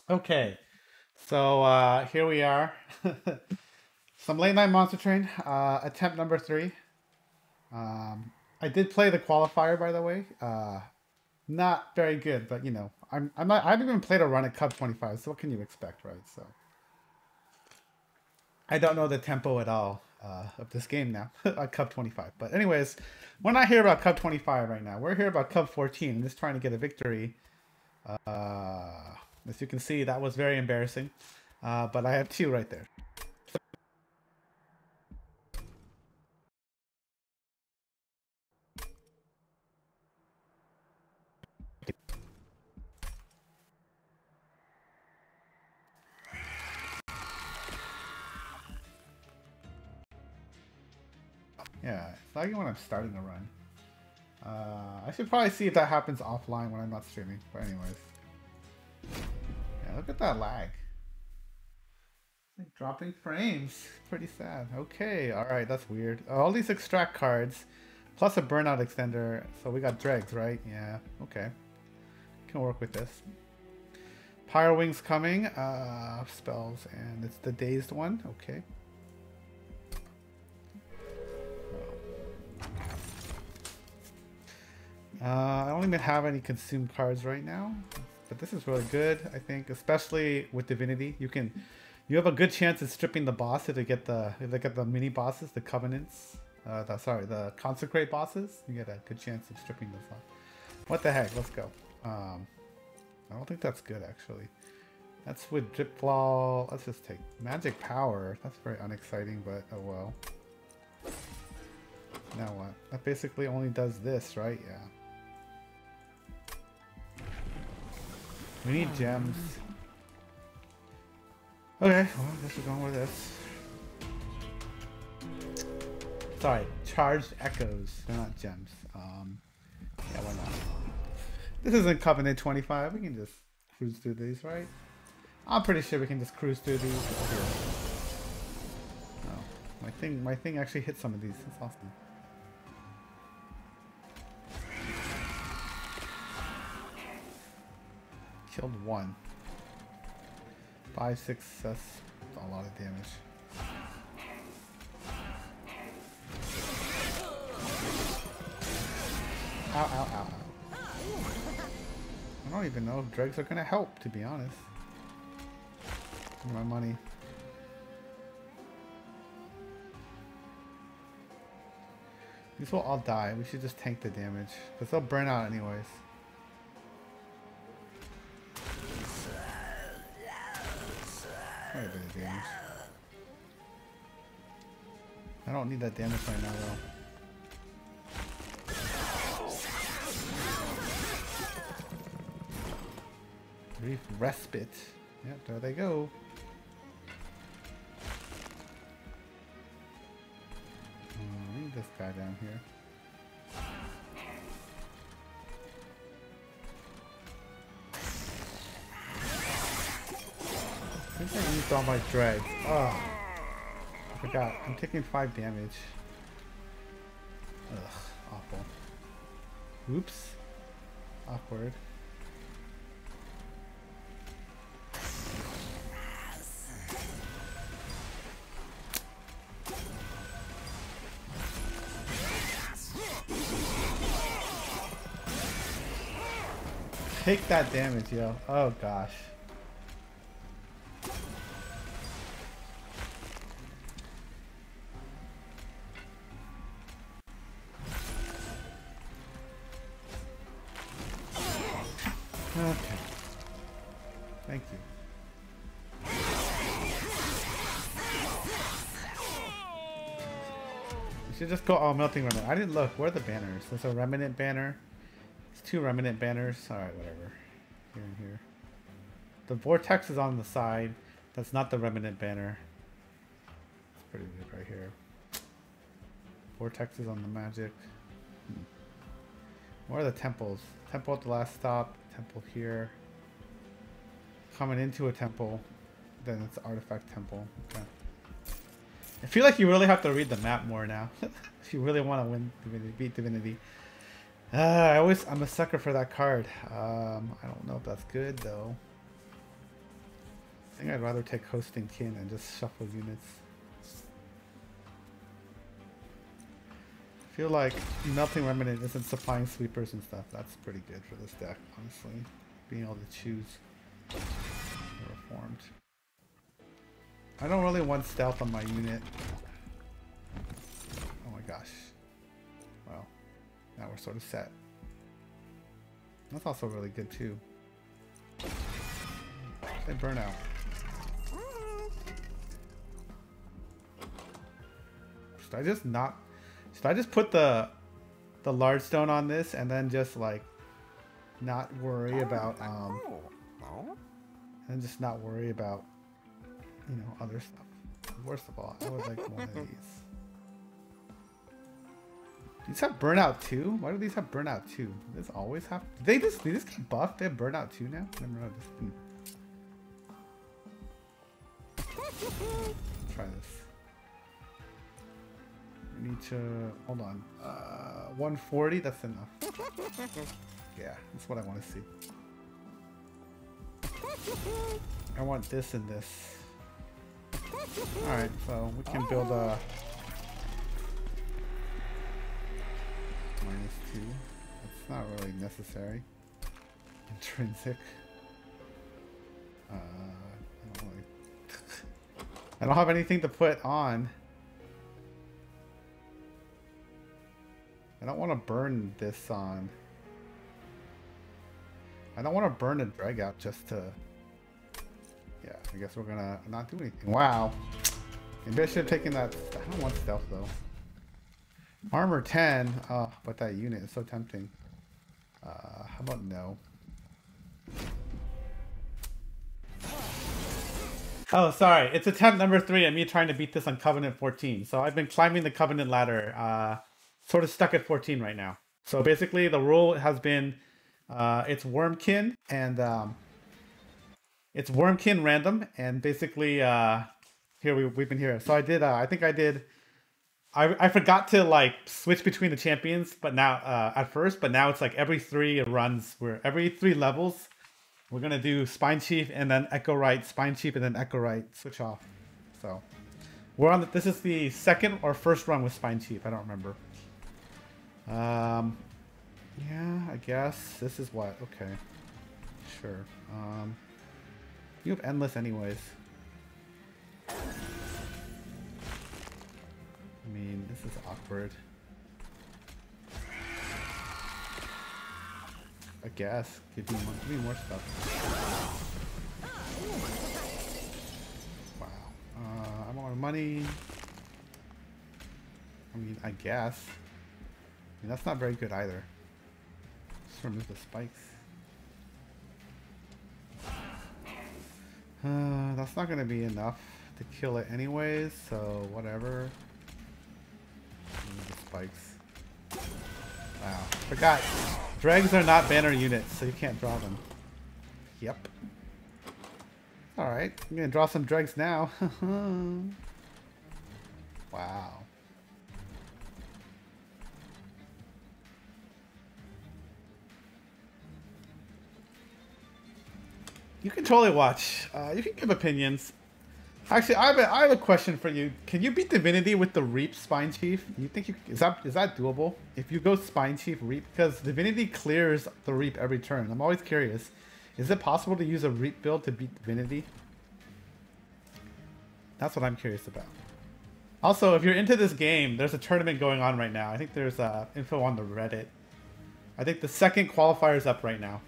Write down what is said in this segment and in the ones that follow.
Okay, so here we are. Some late night monster train. Attempt number three. Um, I did play the qualifier, by the way. Not very good, but you know, I'm not. I haven't even played a run at Cup 25, so what can you expect, right? So I don't know the tempo at all of this game now at Cup 25. But anyways, we're not here about Cup 25 right now. We're here about Cup 14 and just trying to get a victory. As you can see, that was very embarrassing. But I have two right there. Yeah, it's like when I'm starting a run. I should probably see if that happens offline when I'm not streaming. But anyways. Yeah, look at that lag. Like dropping frames. Pretty sad. Okay, alright, that's weird. All these extract cards, plus a burnout extender. So we got dregs, right? Yeah, okay. Can work with this. Pyro Wings coming. Spells, and it's the dazed one. Okay. I don't even have any consumed cards right now, but this is really good. I think, especially with Divinity, you have a good chance of stripping the boss if they get the mini bosses, the Covenants. The Consecrate bosses. You get a good chance of stripping those off. What the heck? Let's go. I don't think that's good actually. That's with Drip Claw. Let's just take Magic Power. That's very unexciting, but oh well. Now what? That basically only does this, right? Yeah. We need gems. Okay, well, I guess we're going with this. Sorry, charged echoes. They're not gems. Yeah, why not? This isn't Covenant 25. We can just cruise through these, right? I'm pretty sure we can just cruise through these. Oh, my thing actually hit some of these. That's awesome. Killed one. 5, 6, that's a lot of damage. Ow, ow, ow, ow. I don't even know if dregs are gonna help, to be honest. My money. These will all die. We should just tank the damage, because they'll burn out anyways. Quite a bit of damage. I don't need that damage right now, though. Brief respite. Yep, there they go. I need this guy down here. I think I used all my dregs. Oh, I forgot. I'm taking 5 damage. Ugh, awful. Oops. Awkward. Take that damage, yo. Oh gosh. Okay. Thank you. We should just go all melting remnant. I didn't look. Where are the banners? There's a remnant banner. It's 2 remnant banners. Alright, whatever. Here and here. The vortex is on the side. That's not the remnant banner. It's pretty good right here. Vortex is on the magic. Where are the temples? Temple at the last stop. Temple here. Coming into a temple. Then it's artifact temple. Okay. I feel like you really have to read the map more now. If you really want to win Divinity, beat Divinity. I'm a sucker for that card. I don't know if that's good though. I think I'd rather take hosting kin and just shuffle units. I feel like Melting Remnant isn't supplying sweepers and stuff. That's pretty good for this deck, honestly. Being able to choose Reformed. I don't really want stealth on my unit. Oh my gosh. Well, now we're sort of set. That's also really good too. They burn out. Should I just put the large stone on this and then just like not worry about and just not worry about, you know, other stuff. Worst of all, I would like one of these. These have burnout too? Why do these have burnout too? Do these always have? They just get buffed? They have burnout too now? I never noticed. Try this. We need to hold on. 140. That's enough. Yeah, that's what I want to see. I want this and this. All right, so we can build a -2. That's not really necessary. Intrinsic. I don't have anything to put on. I don't want to burn this on. I don't want to burn a drag out just to... Yeah, I guess we're gonna not do anything. Wow. Maybe I should have taken that... I don't want stealth though. Armor 10. Oh, but that unit is so tempting. How about no? Oh, sorry. It's attempt number 3 and me trying to beat this on Covenant 14. So I've been climbing the Covenant ladder. Sort of stuck at 14 right now. So basically the rule has been it's Wurmkin and it's Wurmkin random, and basically here we've been here. So I did I forgot to like switch between the champions, but now at first, but now it's like every 3 runs, every 3 levels we're gonna do Spine Chief and then Echo Right, Spine Chief and then Echo Right, switch off. So we're on this is the second or first run with Spine Chief, I don't remember. Yeah, I guess this is what. Okay, sure. You have endless anyways. I mean, this is awkward. I guess give me more stuff. Wow. I want money. I mean, I guess. I mean, that's not very good either. Just remove the spikes. That's not going to be enough to kill it anyways, so whatever. Remove the spikes. Wow. Forgot. Dregs are not banner units, so you can't draw them. Yep. Alright. I'm going to draw some dregs now. Wow. You can totally watch. You can give opinions. Actually, I have a question for you. Can you beat Divinity with the Reap Spine Chief? You think is that doable? If you go Spine Chief Reap, because Divinity clears the Reap every turn. I'm always curious. Is it possible to use a Reap build to beat Divinity? That's what I'm curious about. Also, if you're into this game, there's a tournament going on right now. I think there's info on the Reddit. I think the second qualifier is up right now.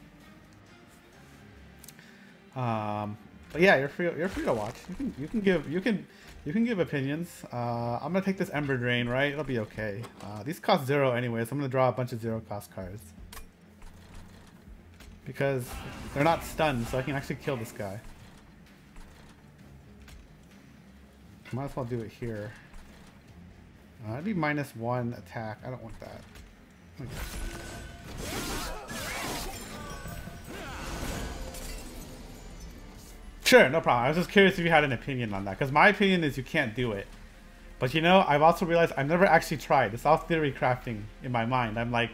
But yeah, you're free to watch. You can give opinions. I'm gonna take this Ember Drain, right? It'll be okay. These cost 0 anyway, so I'm gonna draw a bunch of 0 cost cards because they're not stunned, so I can actually kill this guy. Might as well do it here. I'd be -1 attack. I don't want that. Okay. Sure, no problem. I was just curious if you had an opinion on that, because my opinion is you can't do it. But you know, I've also realized I've never actually tried. It's all theory crafting in my mind. I'm like,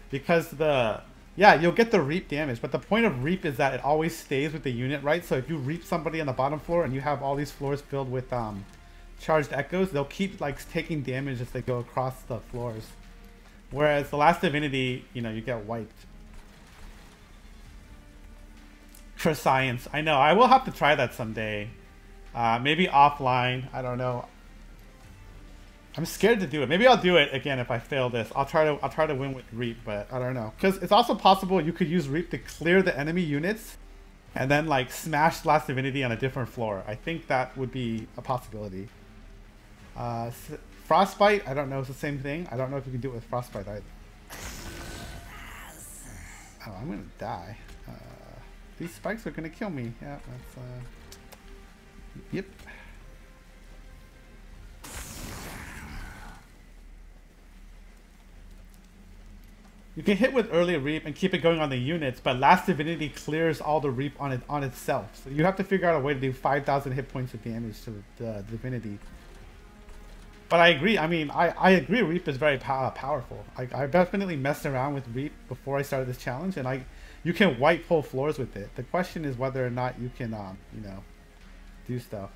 because the Yeah, you'll get the reap damage, but the point of reap is that it always stays with the unit, right? So if you reap somebody on the bottom floor and you have all these floors filled with charged echoes, they'll keep like taking damage as they go across the floors. Whereas the last divinity, you know, you get wiped. For science, I know. I will have to try that someday. Maybe offline. I don't know. I'm scared to do it. Maybe I'll do it again if I fail this. I'll try to win with Reap, but I don't know. Because it's also possible you could use Reap to clear the enemy units and then like smash Last Divinity on a different floor. I think that would be a possibility. Frostbite, I don't know, it's the same thing. I don't know if you can do it with Frostbite either. Oh, I'm gonna die. These spikes are gonna kill me. Yeah, that's yep. You can hit with early Reap and keep it going on the units, but Last Divinity clears all the Reap on itself. So you have to figure out a way to do 5,000 hit points of damage to the Divinity. But I agree. I mean, I agree. Reap is very powerful. I definitely messed around with Reap before I started this challenge, and you can wipe whole floors with it. The question is whether or not you can, you know, do stuff.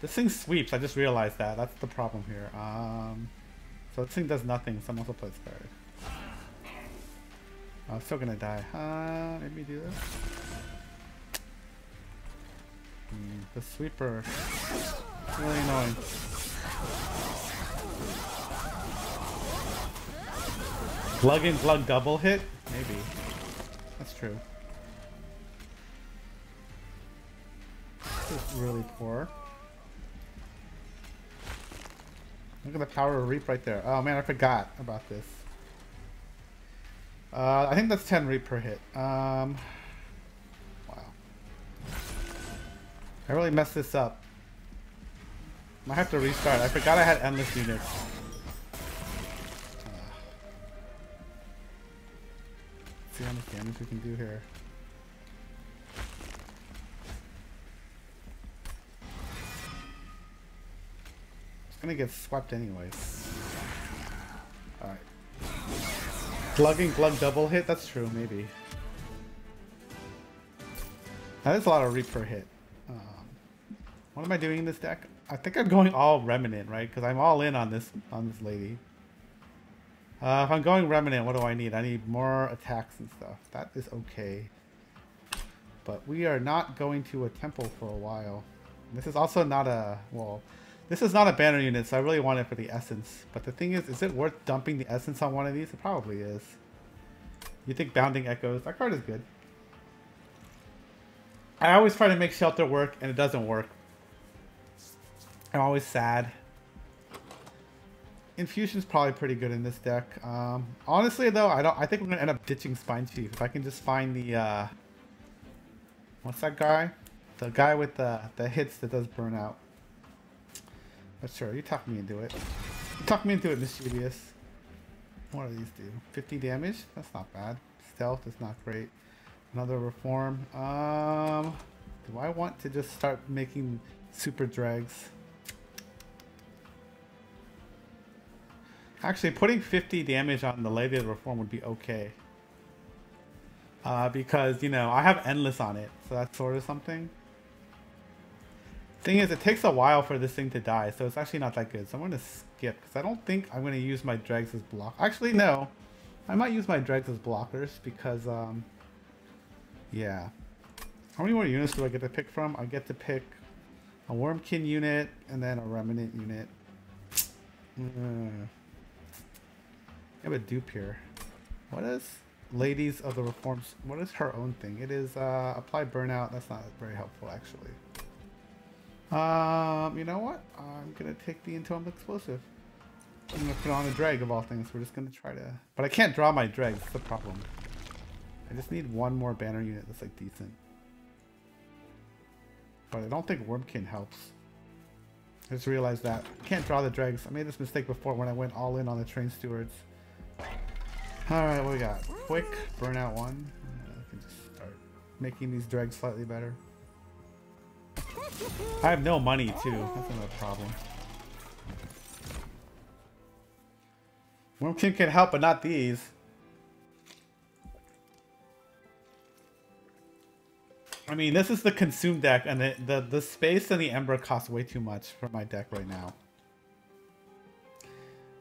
This thing sweeps. I just realized that. That's the problem here. So this thing does nothing. So I'm also plays card. I'm still gonna die. Maybe do this. The sweeper. It's really annoying. Glug and glug double hit? Maybe. That's true. This is really poor. Look at the power of Reap right there. Oh man, I forgot about this. I think that's 10 Reap per hit. Wow. I really messed this up. Might have to restart. I forgot I had endless units. Let's see how much damage we can do here. Gonna get swept anyways. Alright. Glugging glug double hit? That's true, maybe. That is a lot of Reap per hit. What am I doing in this deck? I think I'm going all Remnant, right? Because I'm all in on this lady. If I'm going Remnant, what do I need? I need more attacks and stuff. That is okay. But we are not going to a temple for a while. This is also not a... well... this is not a banner unit, so I really want it for the essence. But the thing is it worth dumping the essence on one of these? It probably is. You think Bounding Echoes? That card is good. I always try to make Shelter work, and it doesn't work. I'm always sad. Infusion's probably pretty good in this deck. Honestly, though, I think we're gonna end up ditching Spine Chief if I can just find the what's that guy? The guy with the hits that does burnout. But sure, you talk me into it. You talk me into it, Mischievous. What do these do? 50 damage? That's not bad. Stealth is not great. Another reform. Do I want to just start making super dregs? Actually, putting 50 damage on the Lady of the Reform would be okay. Because, you know, I have Endless on it. So that's sort of something. Thing is, it takes a while for this thing to die, so it's actually not that good. So I'm going to skip, because I don't think I'm going to use my dregs as block. Actually, no. I might use my dregs as blockers, because, yeah. How many more units do I get to pick from? I get to pick a Wurmkin unit, and then a Remnant unit. I have a dupe here. What is Ladies of the Reforms? What is her own thing? It is, apply burnout. That's not very helpful, actually. You know what? I'm gonna take the Intomed Explosive. I'm gonna put on a drag of all things. We're just gonna try to... but I can't draw my dregs, that's the problem. I just need one more banner unit that's like decent. But I don't think Wurmkin helps. I just realized that. I can't draw the dregs. I made this mistake before when I went all in on the Train Stewards. Alright, what we got? Quick, burnout 1. I can just start making these dregs slightly better. I have no money too. That's another problem. Wurmkin can help, but not these. I mean, this is the consume deck, and the space and the ember cost way too much for my deck right now.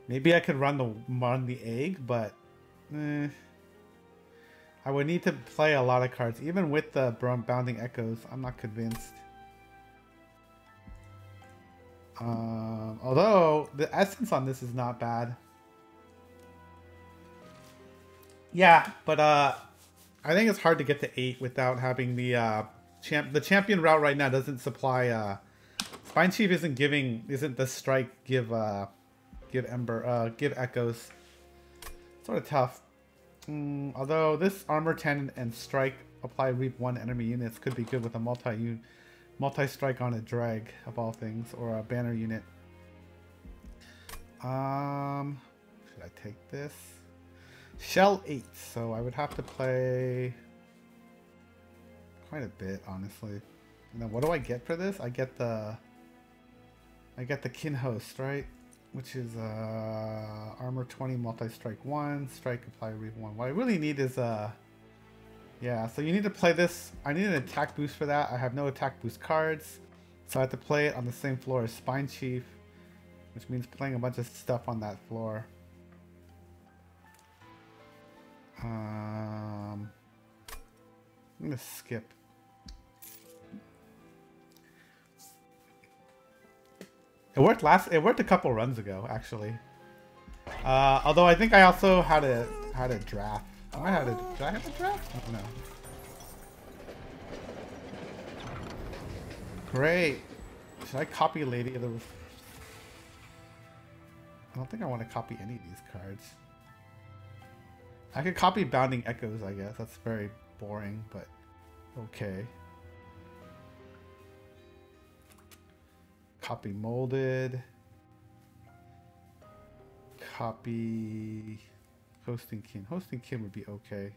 Maybe I could run the egg, but I would need to play a lot of cards. Even with the Bounding Echoes, I'm not convinced. Although the essence on this is not bad. Yeah, but I think it's hard to get to 8 without having the champion route right now doesn't supply Spine Chief isn't the strike give Ember give Echoes. Sort of tough. Although this armor 10 and strike apply reap 1 enemy units could be good with a multi strike on a drag of all things, or a banner unit. Should I take this? Shell 8, so I would have to play quite a bit, honestly. And then what do I get for this? I get the Kin Host, right? Which is armor 20, multi-strike 1, strike apply reap 1. What I really need is yeah, so you need to play this. I need an attack boost for that. I have no attack boost cards, so I have to play it on the same floor as Spine Chief, which means playing a bunch of stuff on that floor. I'm gonna skip. It worked a couple runs ago, actually. Although I think I also had a draft. Did I have a draft? Oh, no. Great. Should I copy Lady of the... I don't think I want to copy any of these cards. I could copy Bounding Echoes, I guess. That's very boring, but okay. Copy Molded. Copy Hosting Kin. Hosting Kin would be okay.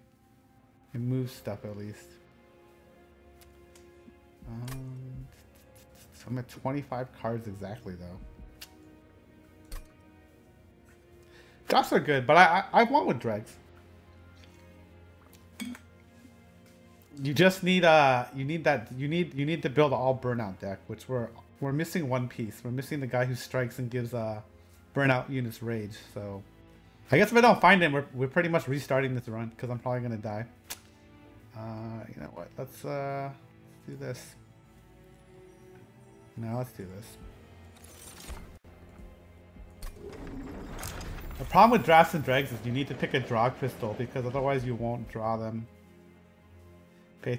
It moves stuff at least. So I'm at 25 cards exactly though. Drafts are good, but I want with dregs. You just need you need to build an all burnout deck, which we're missing one piece. We're missing the guy who strikes and gives burnout units rage. So I guess if I don't find him, we're pretty much restarting this run because I'm probably gonna die. You know what? Let's do this. No, let's do this. The problem with drafts and dregs is you need to pick a draw crystal because otherwise you won't draw them. The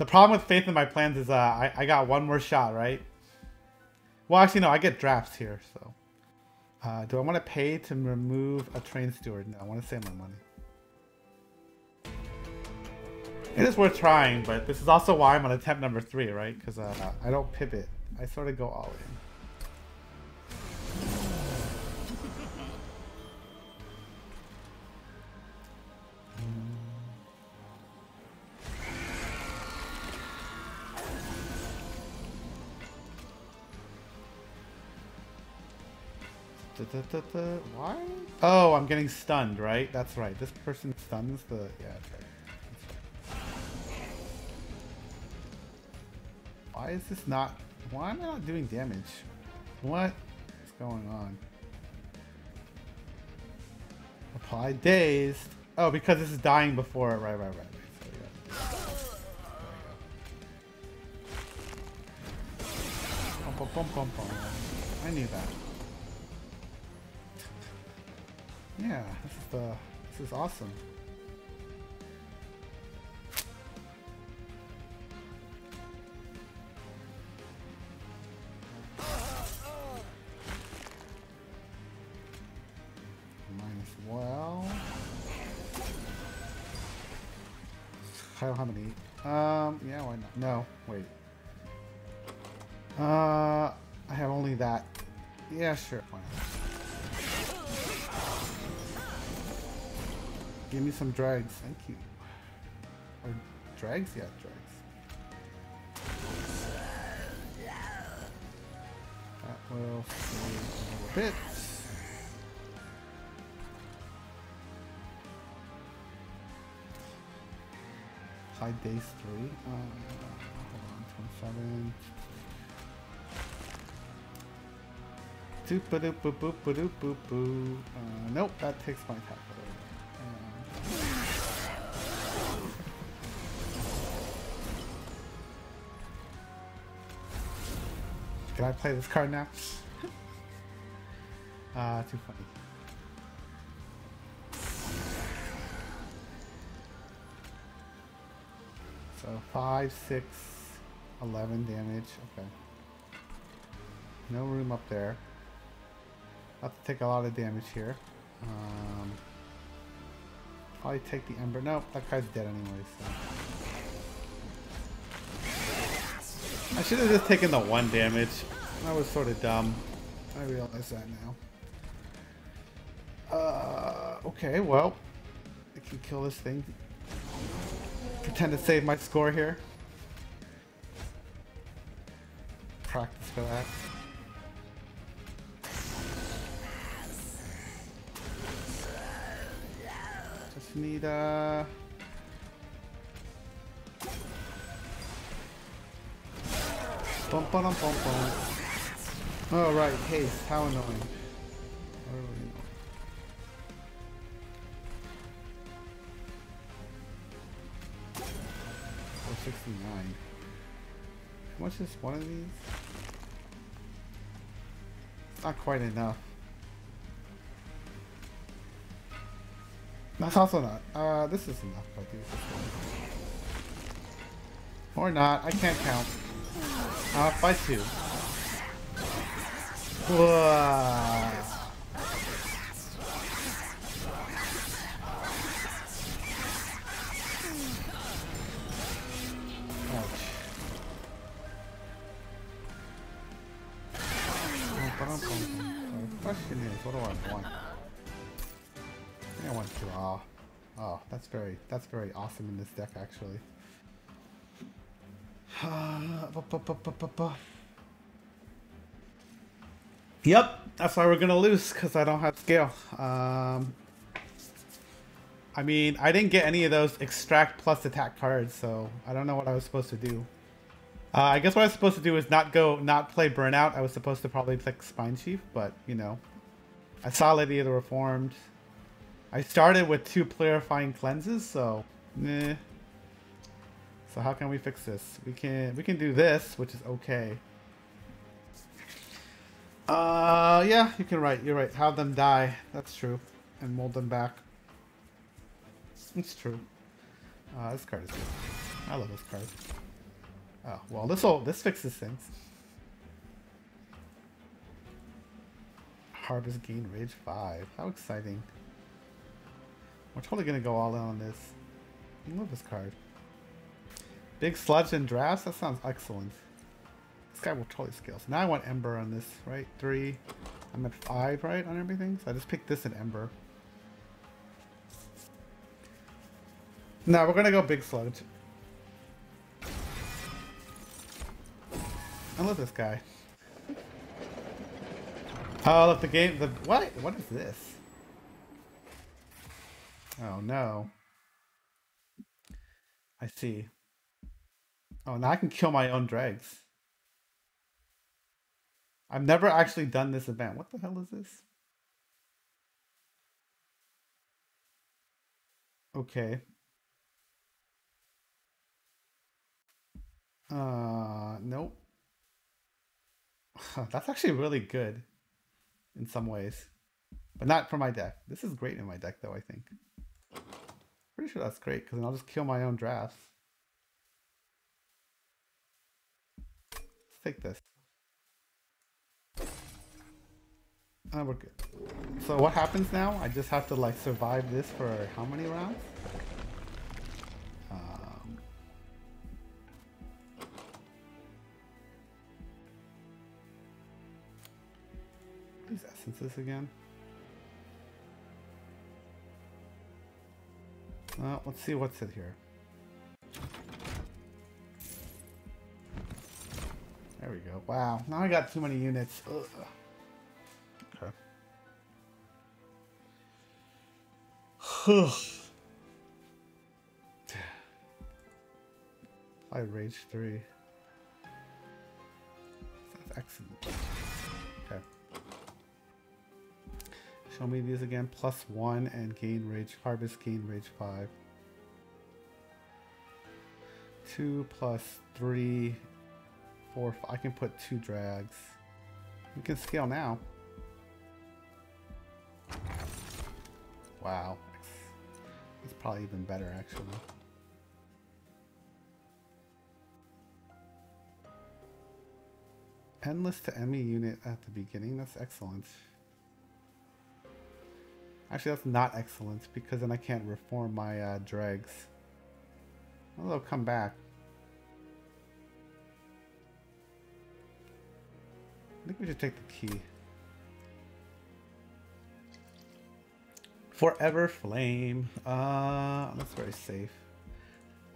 problem with Faith in My Plans is I got one more shot, right? Well, actually, no, I get drafts here, so. Do I want to pay to remove a train steward? No, I want to save my money. It is worth trying, but this is also why I'm on attempt number 3, right? Because I don't pivot. I sort of go all in. Why? Oh, I'm getting stunned, right? That's right. This person stuns the... Yeah, that's right. Why is this not... Why am I not doing damage? What is going on? Apply dazed. Oh, because this is dying before... Right. So, yeah. There we go. I knew that. Yeah, this is awesome. Minus well. I don't have any. Yeah, why not? No, wait. I have only that. Yeah, sure, why not? Give me some drags, thank you. Or drags? Yeah, drags. That will save a little bit. 5 days 3. Hold on, 27. Doop ba doop boop boop ba doop boop boo. Nope, that takes my attack away. Can I play this card now? Too funny. So 5, 6, 11 damage. Okay. No room up there. Have to take a lot of damage here. Probably take the Ember. Nope, that guy's dead anyway, so. I should have just taken the 1 damage. That was sort of dumb. I realize that now. Okay, well. I can kill this thing. Pretend to save my score here. Practice for that. Just need bum bum bum bum. Oh right, haste. How annoying. 469. How much is one of these? It's not quite enough. That's also not. This is enough. I do this one. Or not. I can't count. By 2. Whoa. The question is, what do I want? I think I want draw. Oh, that's very awesome in this deck, actually. Yep, that's why we're gonna lose, because I don't have scale. I mean, I didn't get any of those extract plus attack cards, so I don't know what I was supposed to do. I guess what I was supposed to do is not play Burnout. I was supposed to probably pick Spine Chief, but, you know. I saw Lady of the Reformed. I started with 2 Clarifying Cleanses, so, meh. So how can we fix this? We can do this, which is okay. Yeah, you're right. Have them die. That's true. And mold them back. It's true. This card is good. I love this card. Oh, well, this fixes things. Harvest Gain Rage 5. How exciting. We're totally gonna go all in on this. I love this card. Big sludge and drafts? That sounds excellent. This guy will totally scale. So now I want Ember on this, right? 3. I'm at 5, right, on everything? So I just picked this and Ember. No, we're gonna go Big Sludge. I love this guy. Oh, look, what? What is this? Oh, no. I see. Oh, now I can kill my own dregs. I've never actually done this event. What the hell is this? Okay. Nope. That's actually really good in some ways, but not for my deck. This is great in my deck, though, I think. Pretty sure that's great, because then I'll just kill my own drafts. Let's take this. We're good. So what happens now? I just have to, like, survive this for how many rounds? These essences again. Well, let's see what's in here. There we go. Wow, now I got too many units. Ugh. Okay. apply rage 3. That's excellent. Okay. Show me these again. +1 and gain rage. Harvest gain rage 5. 2 + 3, 4. I can put 2 drags. We can scale now. Wow. It's probably even better actually. Endless to ME unit at the beginning. That's excellent. Actually, that's not excellent because then I can't reform my dregs. Well, they'll come back. I think we should take the key. Forever Flame. That's very safe.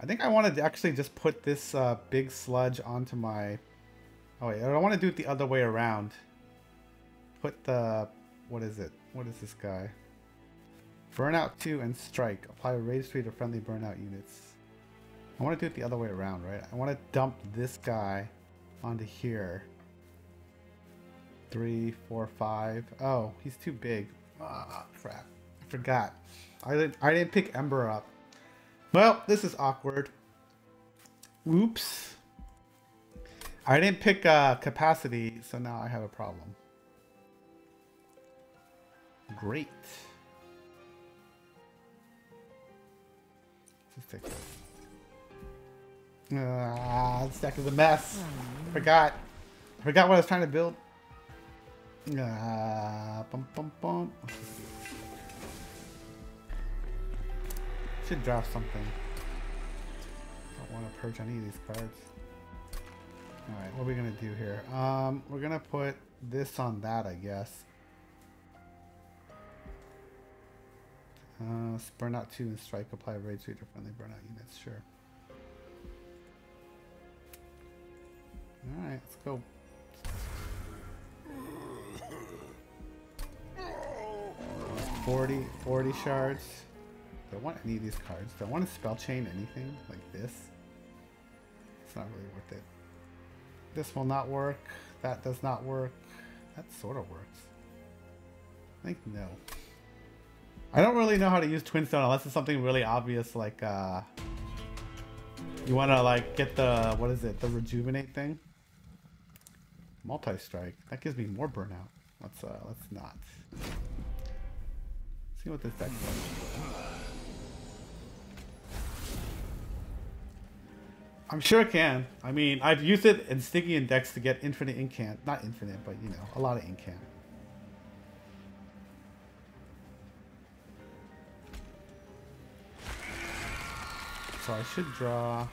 I think I wanted to actually just put this big sludge onto my... Oh wait, I don't want to do it the other way around. Put the... What is it? What is this guy? Burnout 2 and Strike. Apply Rage 3 to friendly burnout units. I want to do it the other way around, right? I want to dump this guy onto here. 3, 4, 5. Oh, he's too big. Ah, crap. I forgot. I didn't pick Ember up. Well, this is awkward. Oops. I didn't pick capacity, so now I have a problem. Great. Let's take this. This deck is a mess. Forgot what I was trying to build. Bum, bum, bum. Should draft something. Don't want to purge any of these cards. Alright, what are we gonna do here? We're gonna put this on that, I guess. Burnout 2 and Strike. Apply Rage 3 to friendly burnout units. Sure. Alright, let's go. Forty shards. Don't want any of these cards. Don't want to spell chain anything like this. It's not really worth it. This will not work. That does not work. That sort of works. I think no. I don't really know how to use Twin Stone unless it's something really obvious like you want to like get the, what is it, the rejuvenate thing? Multi-strike. That gives me more burnout. Let's not. See what this deck does. I'm sure it can. I mean, I've used it in Stygian decks to get infinite incant. Not infinite, but you know, a lot of incant. So I should draw.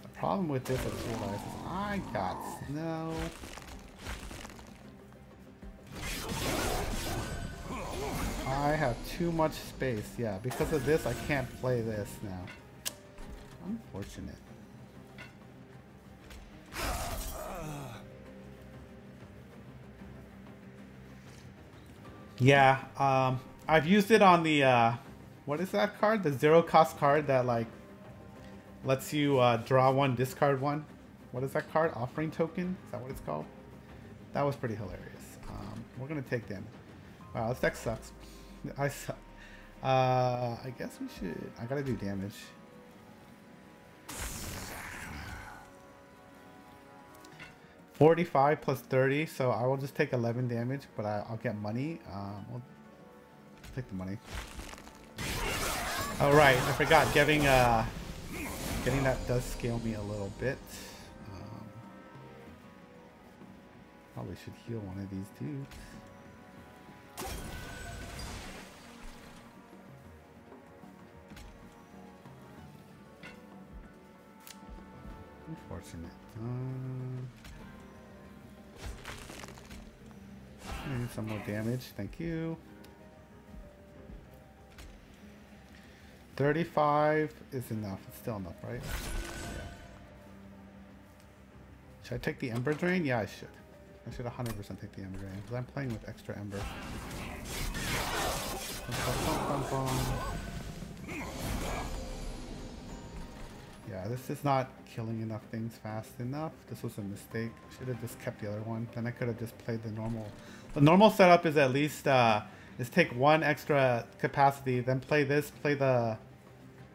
The problem with this, I just realized, is I got snow. I have too much space. Yeah, because of this, I can't play this now. Unfortunate. Yeah, I've used it on the, what is that card? The 0-cost card that, like, lets you draw one, discard one. What is that card? Offering Token? Is that what it's called? That was pretty hilarious. We're going to take damage. Wow, this deck sucks. I suck. I guess we should... I gotta do damage. $45 plus 30, so I will just take 11 damage, but I'll get money. We'll take the money. Oh right, I forgot. Getting that does scale me a little bit. Probably should heal one of these dudes. Unfortunate. I need some more damage. Thank you. 35 is enough. It's still enough, right? Yeah. Should I take the Ember Drain? Yeah, I should. I should 100% take the Ember Drain because I'm playing with extra Ember. This is not killing enough things fast enough. This was a mistake. Should have just kept the other one. Then I could have just played the normal. The normal setup is at least is take one extra capacity, then play this, play the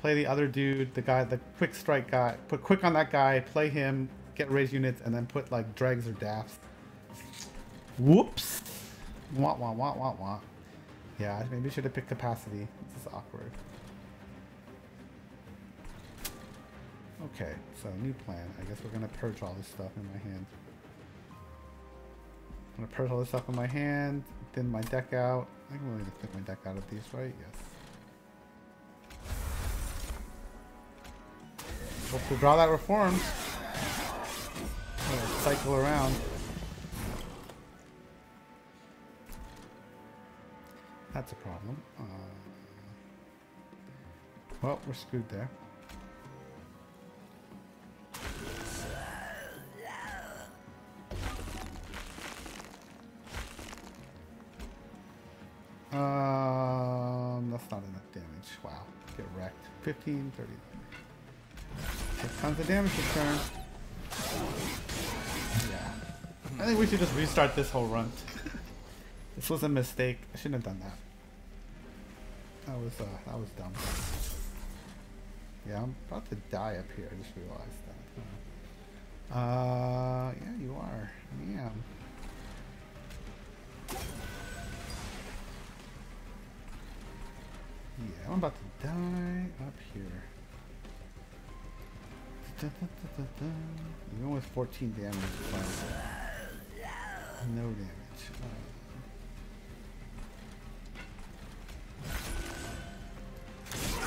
other dude, the guy, the quick strike guy, put quick on that guy, play him, get raised units, and then put like dregs or dafts. Whoops. Wah wah wah wah wah. Yeah, maybe should have picked capacity. This is awkward. Okay, so new plan. I guess we're gonna purge all this stuff in my hand. I'm gonna purge all this stuff in my hand, thin my deck out. I can really thin my deck out of these, right? Yes. Hope to draw that reform. Cycle around. That's a problem. Well, we're screwed there. That's not enough damage. Wow. Get wrecked. 15, 30. Take tons of damage this turn. Yeah. I think we should just restart this whole run. This was a mistake. I shouldn't have done that. That was dumb. Yeah, I'm about to die up here. I just realized that. Yeah, you are. I am. Yeah, I'm about to die up here. Even with 14 damage, no damage.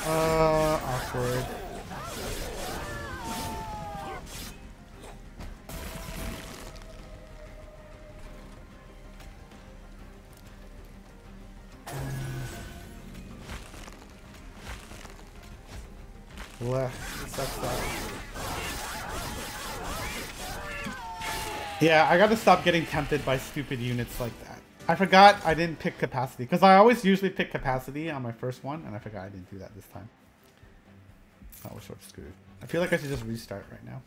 Awkward. Left. That's that. Yeah, I gotta stop getting tempted by stupid units like that. I forgot I didn't pick capacity, because I always usually pick capacity on my first one, and I forgot I didn't do that this time. That was sort of screwed. I feel like I should just restart right now.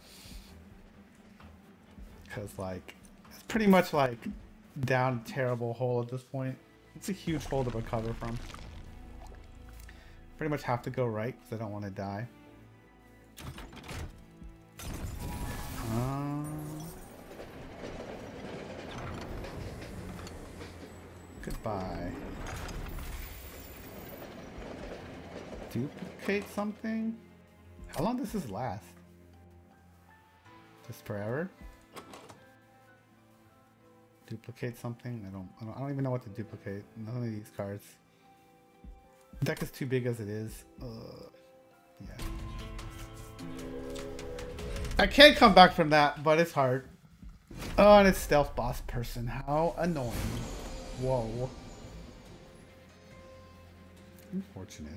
Because, like, it's pretty much, like, down a terrible hole at this point. It's a huge hole to recover from. Pretty much have to go right, because I don't want to die. Goodbye. Duplicate something? How long does this last? Just forever? Duplicate something? I don't even know what to duplicate. None of these cards. The deck is too big as it is. Yeah. I can't come back from that, but it's hard. Oh, and it's stealth boss person. How annoying. Whoa. Unfortunate.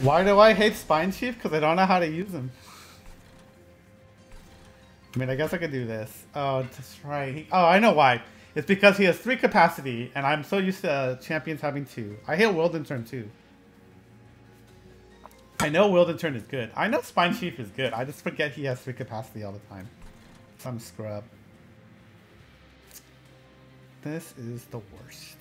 Why do I hate Spine Chief? Because I don't know how to use him. I mean, I guess I could do this. Oh, that's right. Oh, I know why. It's because he has 3 capacity, and I'm so used to champions having 2. I hate Wildenturn too. I know Wildenturn is good. I know Spine Chief is good. I just forget he has 3 capacity all the time. Some scrub. This is the worst.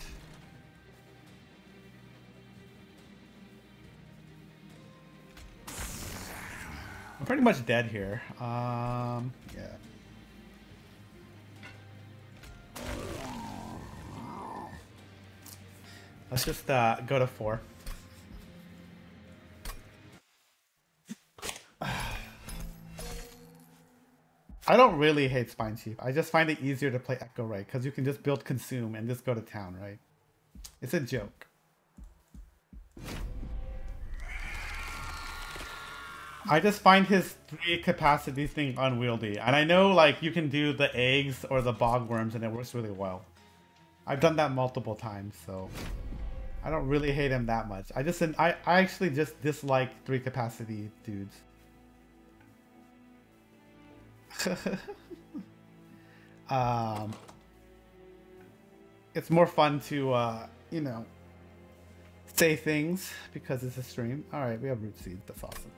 I'm pretty much dead here. Yeah. Let's just go to 4. I don't really hate Spine Chief. I just find it easier to play Echo Right because you can just build Consume and just go to town, right? It's a joke. I just find his 3 capacity thing unwieldy. And I know like you can do the eggs or the bog worms and it works really well. I've done that multiple times, so I don't really hate him that much. I actually just dislike 3 capacity dudes. It's more fun to, you know, say things because it's a stream. All right, we have root seeds. That's awesome.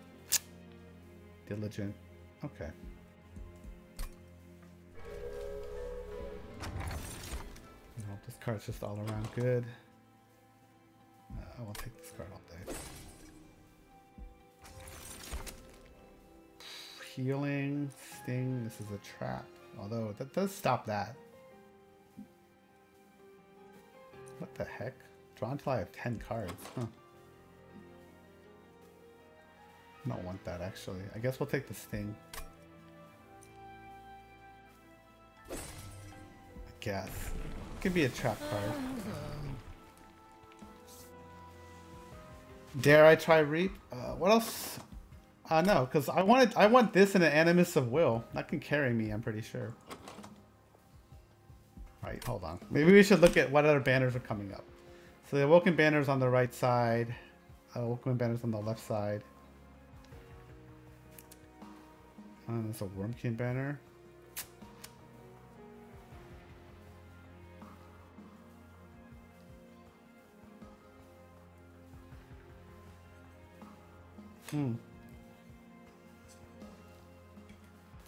Diligent. Okay. Well, this card's just all around good. I will take this card all day. Healing, sting. This is a trap. Although that does stop that. What the heck? Draw until I have 10 cards. Huh. I don't want that actually. I guess we'll take the sting. I guess. It could be a trap card. Dare I try Reap? What else? No, because I want this and an Animus of Will. That can carry me, I'm pretty sure. Alright, hold on. Maybe we should look at what other banners are coming up. So the Awoken banner's on the right side. Awoken banner's on the left side. And there's a Wurmkin banner.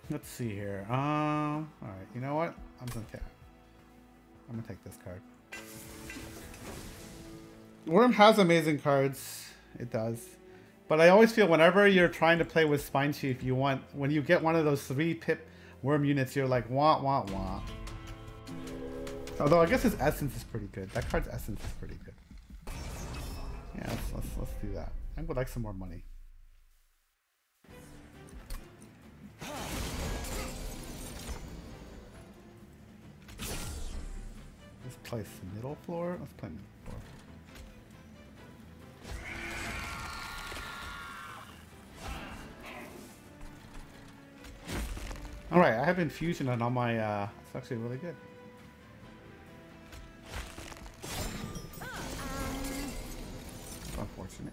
Let's see here. All right. You know what? I'm gonna take this card. Worm has amazing cards. It does. But I always feel whenever you're trying to play with Spine Chief, you want, when you get one of those 3-pip Worm units, you're like, wah, wah, wah. Although I guess his Essence is pretty good. That card's Essence is pretty good. Yeah, let's do that. I would like some more money. Let's place middle floor. Let's play middle floor. Alright, I have infusion on all my, it's actually really good. Unfortunate.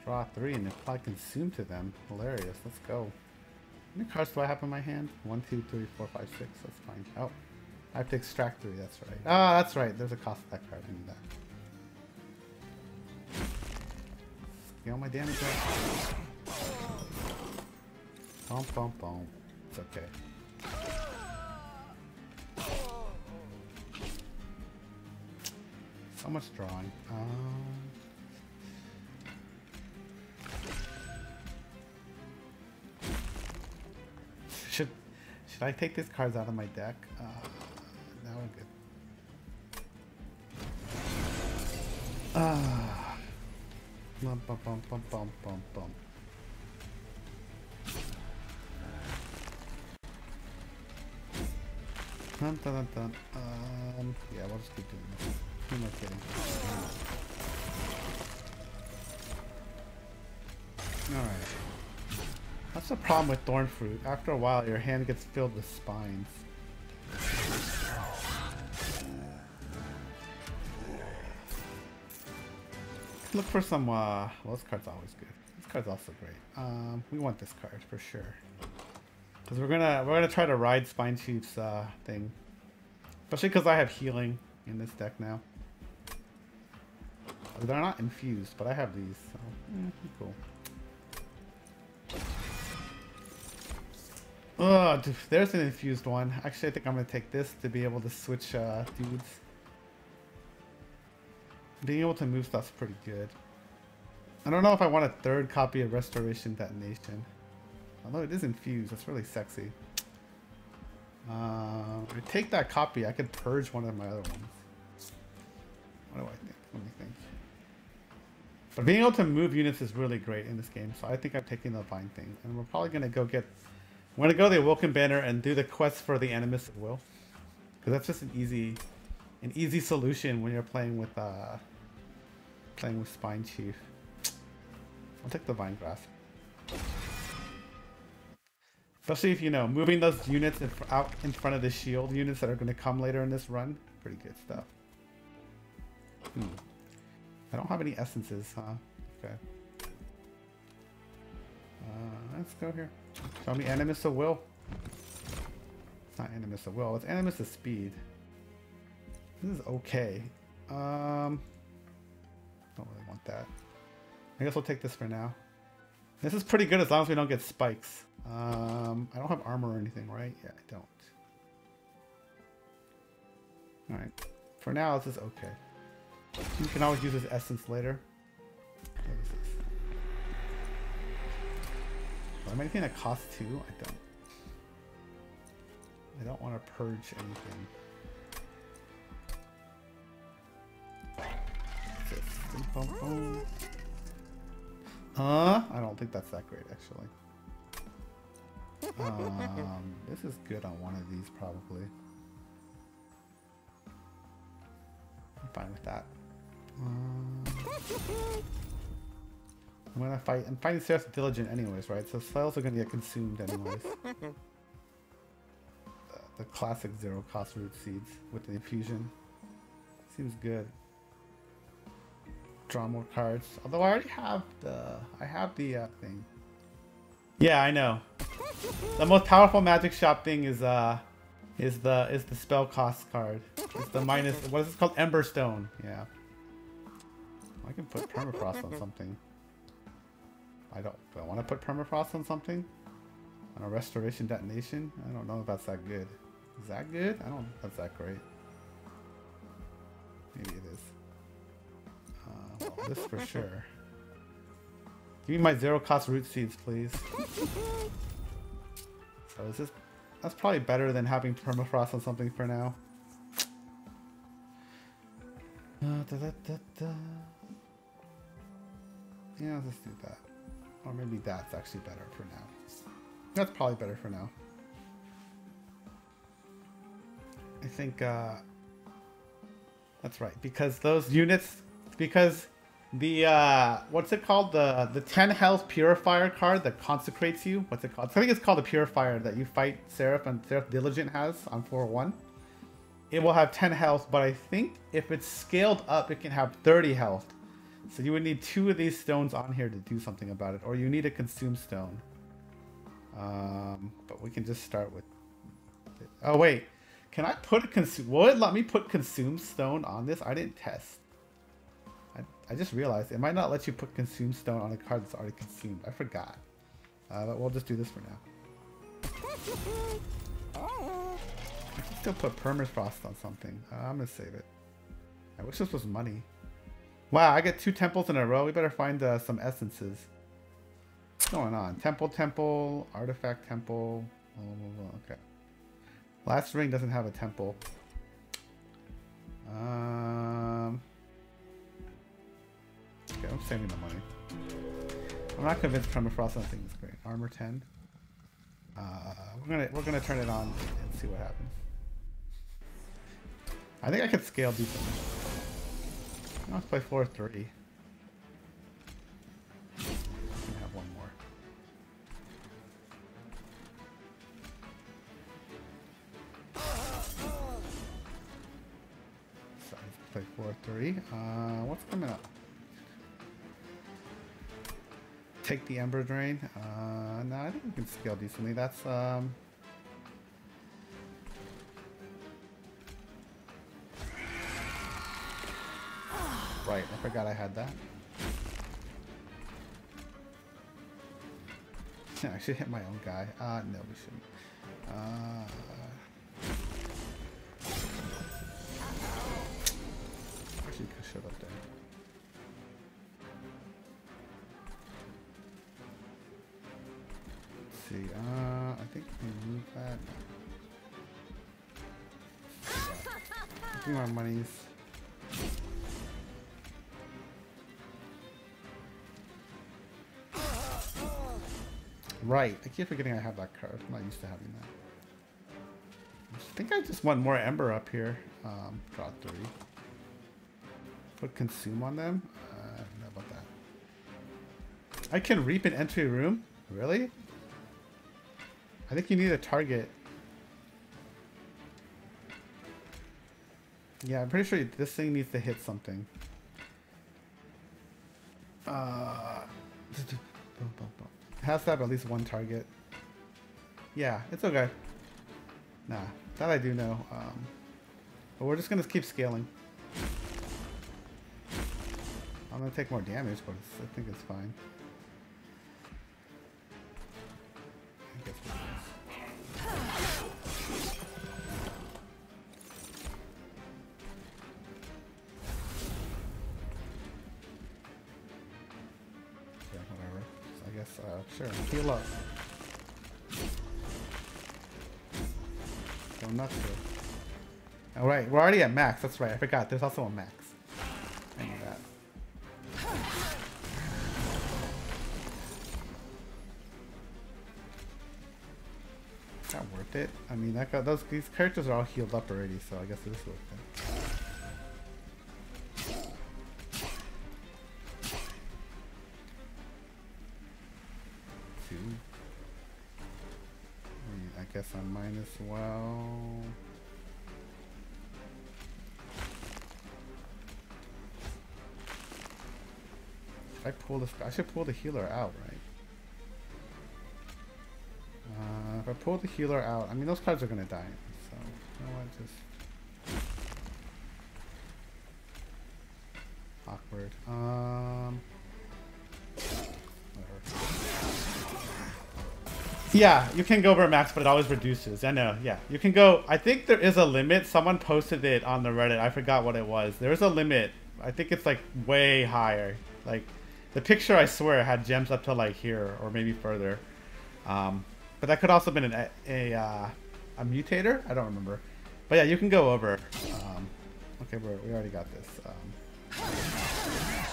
Draw 3 and apply consume to them. Hilarious. Let's go. How many cards do I have in my hand? 1, 2, 3, 4, 5, 6. That's fine. Oh. I have to extract 3, that's right. Ah, that's right. There's a cost of that card. I need that. Scale my damage up. Bump, bump, bump. It's okay. So much drawing. Should I take these cards out of my deck? Now we're good. Bump, bump, bump, bump, bump, bump, bump. Dun, dun, dun, dun. Yeah, we'll just keep doing this. Who am I kidding? Alright. That's the problem with Thorn Fruit. After a while, your hand gets filled with spines. Look for some, well, this card's always good. This card's also great. We want this card for sure. Because we're gonna try to ride Spine Chief's thing. Especially because I have healing in this deck now. They're not infused, but I have these, so cool. Oh, dude, there's an infused one. Actually, I think I'm gonna take this to be able to switch dudes. Being able to move stuff's pretty good. I don't know if I want a third copy of Restoration Detonation. Although it is infused, that's really sexy. If I take that copy, I could purge one of my other ones. What do I think? Let me think. But being able to move units is really great in this game, so I think I'm taking the Vine thing. And we're probably going to go get... We're going to go to the Awoken banner and do the quest for the Animus of Will. Because that's just an easy solution when you're playing with Spine Chief. I'll take the Vine Grasp. Especially if, you know, moving those units out in front of the shield units that are going to come later in this run. Pretty good stuff. I don't have any essences, huh? Okay. Let's go here. Tell me Animus of Will. It's not Animus of Will, it's Animus of Speed. This is okay. Don't really want that. I guess we'll take this for now. This is pretty good as long as we don't get spikes. I don't have armor or anything, right? Yeah, I don't. Alright. For now, this is okay. You can always use this essence later. What is this? Do I have anything that costs 2? I don't. I don't want to purge anything. I don't think that's that great, actually. This is good on one of these, probably. I'm fine with that. I'm fighting Seraph's Diligent anyways, right? So spells are gonna get consumed anyways. The classic 0 cost root seeds with the infusion. Seems good. Draw more cards. Although I already have the thing. Yeah, I know. The most powerful magic shop thing is the spell cost card. It's the minus, what is this called? Emberstone. Yeah. I can put permafrost on something. Do I want to put permafrost on something? On a restoration detonation? I don't know if that's that good. Is that good? I don't think that's that great. Maybe it is. Well, this for sure. Give me my 0 cost root seeds, please. So is this... That's probably better than having permafrost on something for now. Yeah, let's do that. Or maybe that's actually better for now. That's probably better for now. I think that's right, because those units, because the what's it called, the 10 health purifier card that consecrates you, what's it called? I think it's called the purifier that you fight Seraph and Seraph Diligent has on 4-1. It will have 10 health, but I think if it's scaled up, it can have 30 health. So you would need 2 of these stones on here to do something about it, or you need a consume stone. But we can just start with it. Oh wait, can I put a consume? Will it let me put consume stone on this? I didn't test. I just realized it might not let you put consume stone on a card that's already consumed. I forgot. But we'll just do this for now. I can still put permafrost on something. I'm gonna save it. I wish this was money. Wow, I get 2 temples in a row. We better find some essences. What's going on? Temple, artifact temple. Okay. Last ring doesn't have a temple. Okay, I'm saving the money. I'm not convinced permafrost on things is great. Armor 10. We're gonna turn it on and see what happens. I think I could scale decently. Let's play floor 3. I can have one more. So let's play floor 3. What's coming up? Take the Ember Drain. No, I think we can scale decently. That's right, I forgot I had that. I should hit my own guy. No, we shouldn't. Actually, could shove up there. Let's see. I think we move that. A few more monies. Right, I keep forgetting I have that card. I'm not used to having that. I think I just want more Ember up here. Draw 3. Put Consume on them? I don't know about that. I can Reap an Entry Room? Really? I think you need a target. Yeah, I'm pretty sure this thing needs to hit something. It has to have at least one target. Yeah, it's okay. Nah, that I do know. But we're just gonna keep scaling. I'm gonna take more damage, but I think it's fine. I guess what it is. Yeah, whatever. So I guess, sure, heal up. Go nuts here. Alright, we're already at max, that's right, I forgot, there's also a max. I know that. Is that worth it? I mean, these characters are all healed up already, so I guess it is worth it. I guess I might as well. Should I pull this? I should pull the healer out, right? If I pull the healer out, I mean those cards are gonna die. So you know what? Just awkward. Yeah, you can go over max, but it always reduces. I know, yeah. You can go, I think there is a limit. Someone posted it on the Reddit. I forgot what it was. There's a limit. I think it's like way higher. Like, the picture, I swear, had gems up to like here, or maybe further. But that could also have been a mutator? I don't remember. But yeah, you can go over. Okay, we already got this.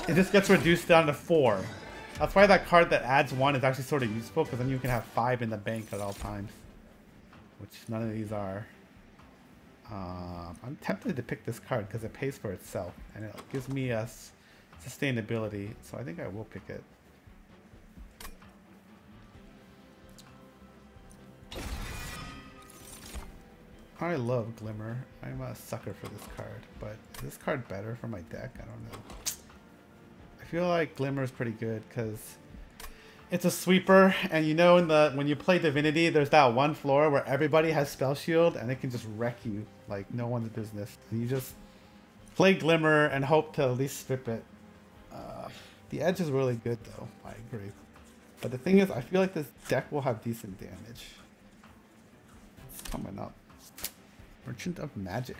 It just gets reduced down to 4. That's why that card that adds 1 is actually sort of useful, because then you can have 5 in the bank at all times. Which none of these are. I'm tempted to pick this card because it pays for itself. And it gives me a sustainability. So I think I will pick it. I love Glimmer. I'm a sucker for this card. But is this card better for my deck? I don't know. I feel like Glimmer is pretty good because it's a sweeper, and you know when you play Divinity, there's that one floor where everybody has Spell Shield and it can just wreck you like no one's business. And you just play Glimmer and hope to at least strip it. The edge is really good though, I agree. But the thing is, I feel like this deck will have decent damage. It's coming up. Merchant of Magic.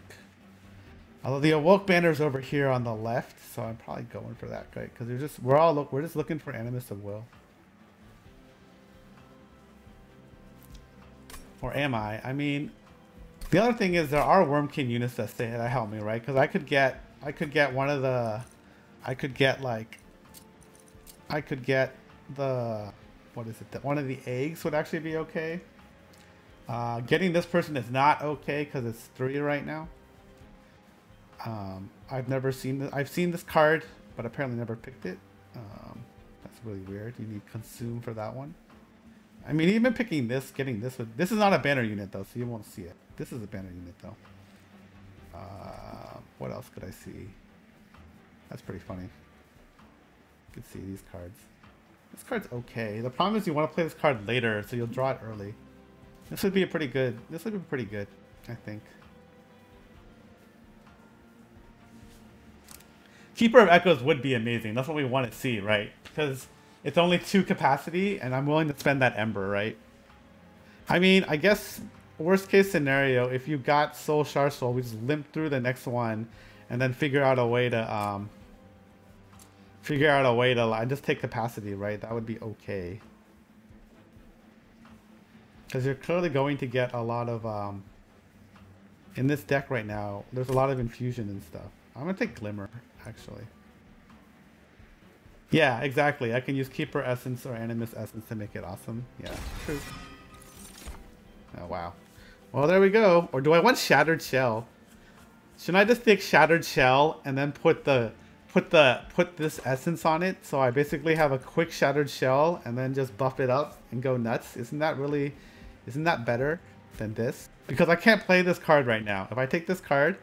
Although the Awoke banner is over here on the left, so I'm probably going for that guy because we're just looking for Animus of Will. Or am I? I mean, the other thing is there are Wurmkin units that help me, right? Because I could get one of the, what is it? One of the eggs would actually be okay. Getting this person is not okay because it's 3 right now. I've seen this card, but apparently never picked it. That's really weird. You need Consume for that one. I mean, even picking this, getting this, this is not a banner unit though, so you won't see it. This is a banner unit though. What else could I see? That's pretty funny. You can see these cards. This card's okay. The problem is you want to play this card later, so you'll draw it early. This would be pretty good, I think. Keeper of Echoes would be amazing. That's what we want to see, right? Because it's only 2 capacity, and I'm willing to spend that Ember, right? I mean, I guess worst case scenario, if you got Soul Shard Soul, we just limp through the next one, and then figure out a way to just take capacity, right? That would be okay. Because you're clearly going to get a lot of in this deck right now. There's a lot of infusion and stuff. I'm gonna take Glimmer, actually. Yeah, exactly. I can use Keeper Essence or Animus Essence to make it awesome. Yeah, true. Oh, wow. Well, there we go. Or do I want Shattered Shell? Shouldn't I just take Shattered Shell and then put this Essence on it? So I basically have a quick Shattered Shell and then just buff it up and go nuts. Isn't that better than this? Because I can't play this card right now. If I take this card,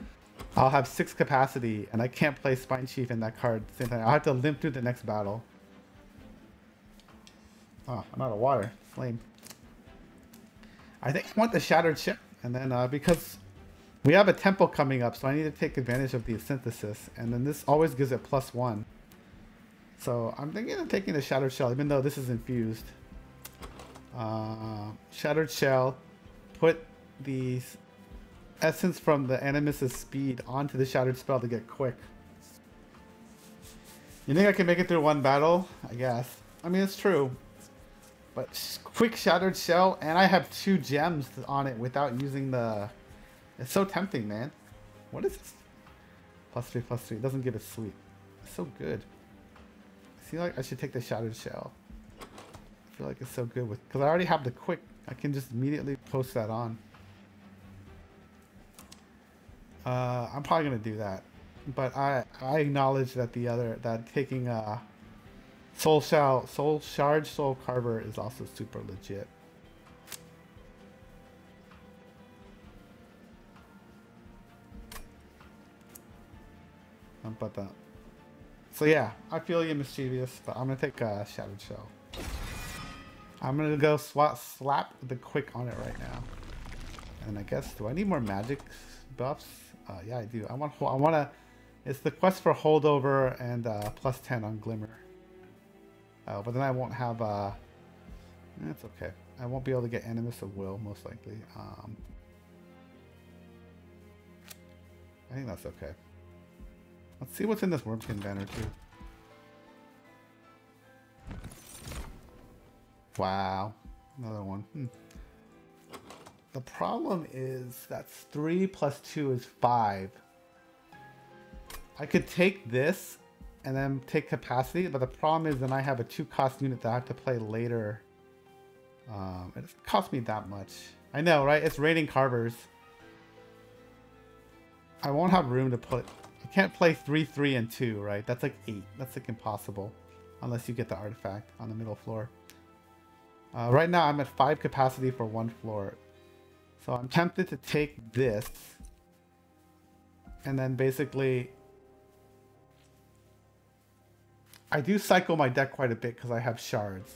I'll have 6 capacity, and I can't play Spine Chief in that card at the same time. I'll have to limp through the next battle. Oh, I'm out of water. It's lame. I think I want the Shattered Shell, and then because we have a tempo coming up, so I need to take advantage of the synthesis, and then this always gives it +1. So I'm thinking of taking the Shattered Shell, even though this is infused. Shattered Shell, put the essence from the Animus' speed onto the Shattered Spell to get quick. You think I can make it through one battle? I guess. I mean, it's true. But quick Shattered Shell, and I have 2 gems on it without using the... It's so tempting, man. What is this? +3/+3. It doesn't give it sweep. It's so good. I feel like I should take the Shattered Shell. I feel like it's so good with... Because I already have the quick. I can just immediately post that on. I'm probably going to do that. But I acknowledge that taking Soul Shard, Soul Carver is also super legit. But so yeah, I feel you, Mischievous, but I'm gonna take Shattered Shell. I'm gonna go slap the quick on it right now. And I guess, do I need more magic buffs? Yeah, I do. I wanna. It's the quest for holdover and +10 on Glimmer. But then I won't have. It's okay. I won't be able to get Animus of Will most likely. I think that's okay. Let's see what's in this Wurmkin banner too. Wow, another one. The problem is that's 3 + 2 is 5. I could take this and then take capacity, but the problem is then I have a 2-cost unit that I have to play later. It doesn't cost me that much. I know, right? It's raining Carvers. I won't have room to put... I can't play 3, 3, and 2, right? That's like 8. That's like impossible. Unless you get the artifact on the middle floor. Right now I'm at 5 capacity for 1 floor. So I'm tempted to take this. And then basically... I do cycle my deck quite a bit because I have shards.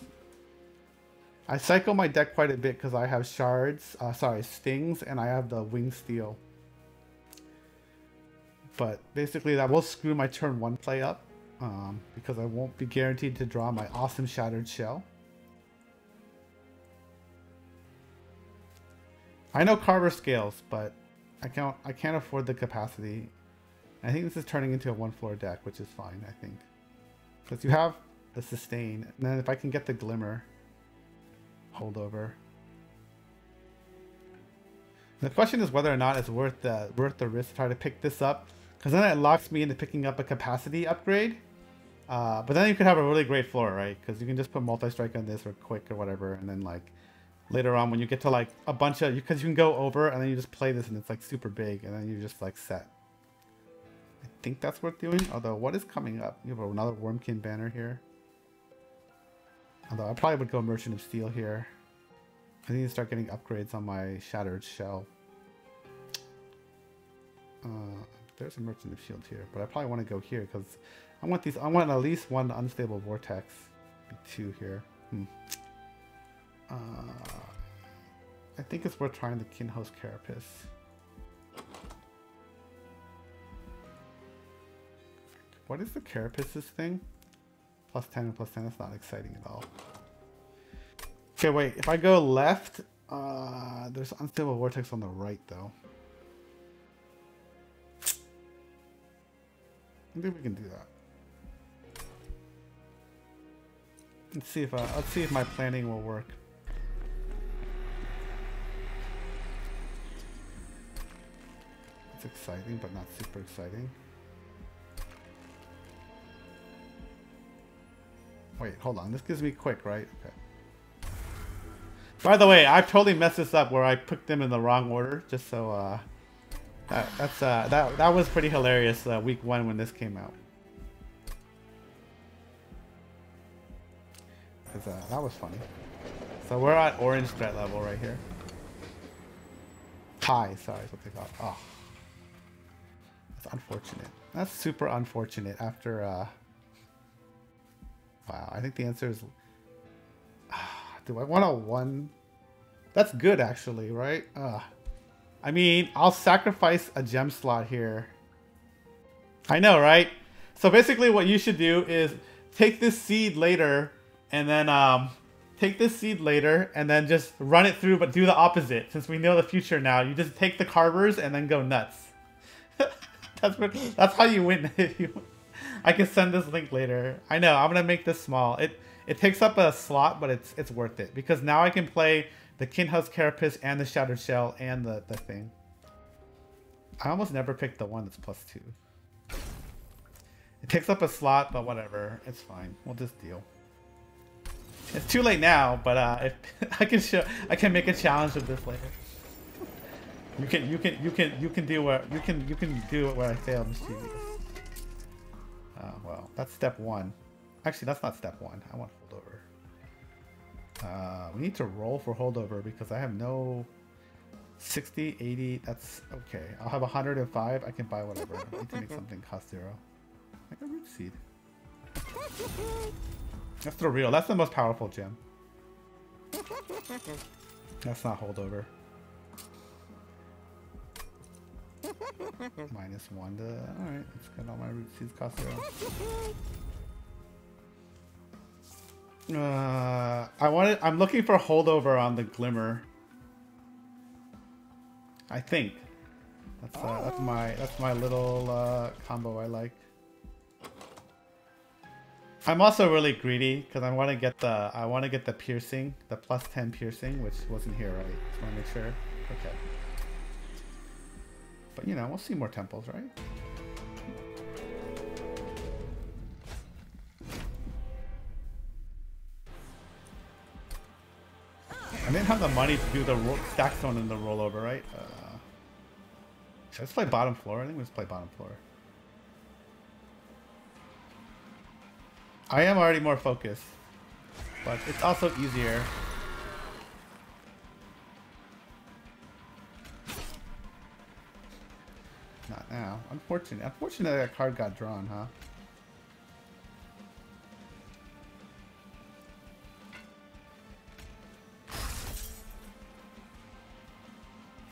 I cycle my deck quite a bit because I have shards, stings, and I have the wing steel. But basically that will screw my turn 1 play up because I won't be guaranteed to draw my awesome Shattered Shell. I know Carver scales, but I can't afford the capacity. I think this is turning into a 1-floor deck, which is fine, I think. Because you have the sustain, and then if I can get the Glimmer holdover. The question is whether or not it's worth the risk to try to pick this up, because then it locks me into picking up a capacity upgrade. But then you could have a really great floor, right? Because you can just put multi-strike on this or quick or whatever, and then like later on when you get to like a bunch of, because you can go over and then you just play this and it's like super big, and then you're just like set. I think that's worth doing. Although, what is coming up? You have another Wurmkin banner here. Although I probably would go Merchant of Steel here. I need to start getting upgrades on my Shattered Shell. There's a Merchant of Shield here, but I probably want to go here because I want these. I want at least 1 Unstable Vortex. 2 here. I think it's worth trying the Kinhost Carapace. What is the Carapace's thing? +10 and +10. That's not exciting at all. Okay, wait. If I go left, there's Unstable Vortex on the right, though. I think we can do that. Let's see if my planning will work. It's exciting, but not super exciting. Wait, hold on. This gives me quick, right? Okay. By the way, I've totally messed this up where I picked them in the wrong order, just so that was pretty hilarious week 1 when this came out. That was funny. So we're at orange threat level right here. High, sorry, is what they call it. Oh. That's unfortunate. That's super unfortunate after, wow, I think the answer is... do I want a 1? That's good, actually, right? I mean, I'll sacrifice a gem slot here. I know, right? So basically what you should do is take this seed later and then just run it through, but do the opposite. Since we know the future now, you just take the carvers and then go nuts. That's how you win. I can send this link later. I know, I'm gonna make this small. It takes up a slot, but it's worth it because now I can play the Kinhouse Carapace and the Shattered Shell and the thing. I almost never pick the one that's +2. It takes up a slot, but whatever. It's fine. We'll just deal. It's too late now, but if I can make a challenge of this later. You can do what I failed, mischievous. Well, that's step 1. Actually, that's not step 1. I want holdover. We need to roll for holdover because I have no 60, 80. That's okay. I'll have 105. I can buy whatever. I need to make something cost 0. Like a root seed. That's the real. That's the most powerful gem. That's not holdover. -1 to. Alright, let's get all my root seeds cost 0. I'm looking for holdover on the glimmer. I think. That's my little combo I like. I'm also really greedy because I want to get the piercing, the +10 piercing, which wasn't here, right? Just want to make sure. Okay. But you know, we'll see more temples, right? I didn't have the money to do the stack stone in the rollover, right? Should I just play bottom floor? I think we just play bottom floor. I am already more focused, but it's also easier. Not now. Unfortunate. Unfortunately, that card got drawn, huh?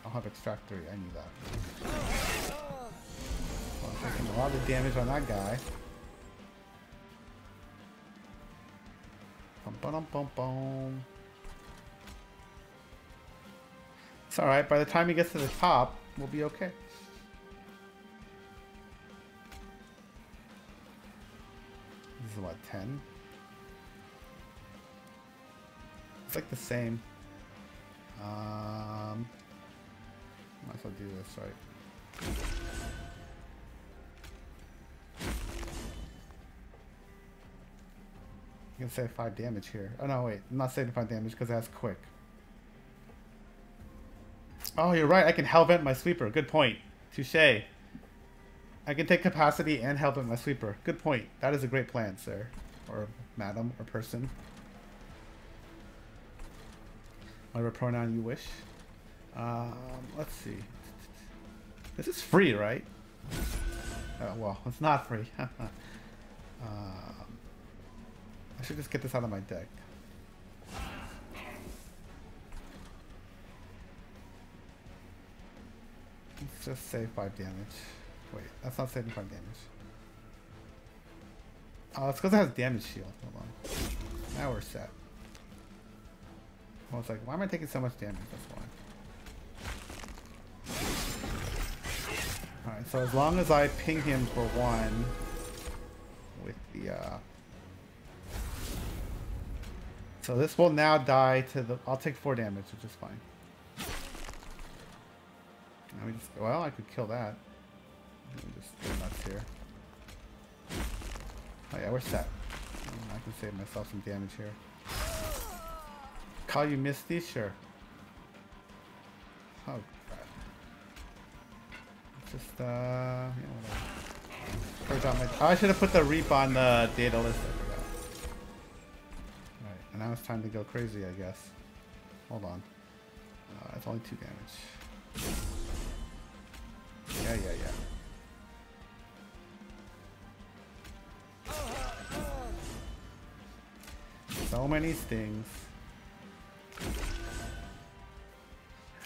I'll have extract 3. I need that. Well, I'm taking a lot of damage on that guy. Bum. It's alright, by the time he gets to the top, we'll be okay. This is what, 10? It's like the same. Might as well do this, right? You can save 5 damage here. Oh no, wait. I'm not saving 5 damage because that's quick. Oh, you're right. I can Hellvent my sweeper. Good point. Touche. I can take capacity and Hellvent my sweeper. Good point. That is a great plan, sir. Or madam, or person. Whatever pronoun you wish. Let's see. This is free, right? Well, it's not free. I should just get this out of my deck. Let's just save 5 damage. Wait, that's not saving 5 damage. Oh, it's because it has damage shield. Hold on. Now we're set. I was like, why am I taking so much damage? That's why. Alright, so as long as I ping him for 1 with the so this will now die to the... I'll take 4 damage, which is fine. Let me just... Well, I could kill that. Let me just go nuts here. Oh yeah, we're set. I can save myself some damage here. Call you Misty? Sure. Oh, crap. Just, yeah, whatever. I should have put the Reap on the data list. And now it's time to go crazy, I guess. Hold on. It's only 2 damage. Yeah. So many stings.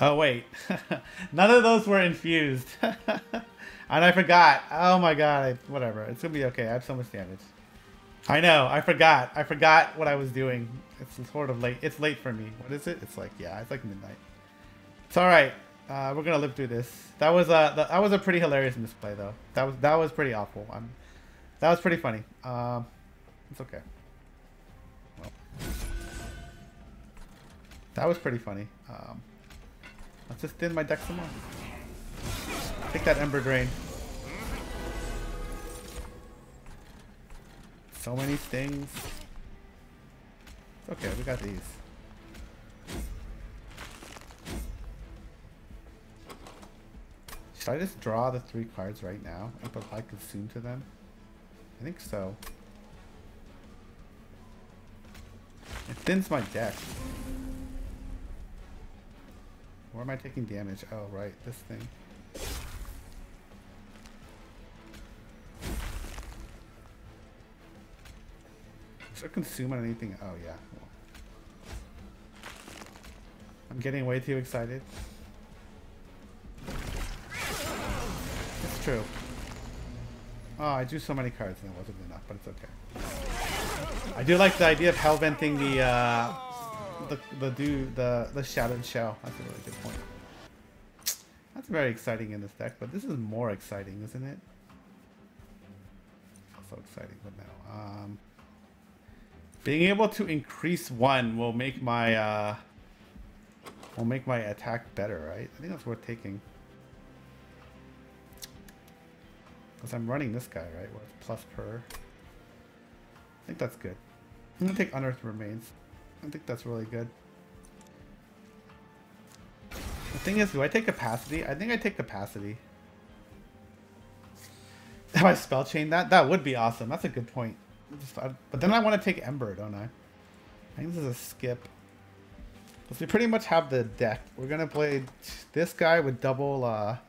Oh wait, none of those were infused. And I forgot. Oh my god, whatever. It's gonna be okay. I have so much damage. I know, I forgot. I forgot what I was doing. It's sort of late. It's late for me. What is it? It's like, yeah, it's like midnight. It's alright. We're gonna live through this. That was a pretty hilarious misplay though. That was pretty awful. That was pretty funny. It's okay. Well, that was pretty funny. Let's just thin my deck some more. Take that Ember Drain. So many stings. It's okay, we got these. Should I just draw the 3 cards right now and apply Consume to them? I think so. It thins my deck. Where am I taking damage? Oh, right, this thing. Should I consume on anything? Oh, yeah. I'm getting way too excited. It's true. Oh, I drew so many cards and it wasn't enough, but it's okay. I do like the idea of hell venting the shattered shell. That's a really good point. That's very exciting in this deck, but this is more exciting, isn't it? So exciting, but no. Being able to increase 1 will make my attack better, right? I think that's worth taking. Because I'm running this guy, right? Where it's plus per. I think that's good. I'm gonna take Unearthed Remains. I think that's really good. The thing is, do I take Capacity? I think I take Capacity. If I spell chain that, that would be awesome. That's a good point. But then I want to take Ember, don't I? I think this is a skip. Because we pretty much have the deck. We're gonna play this guy with double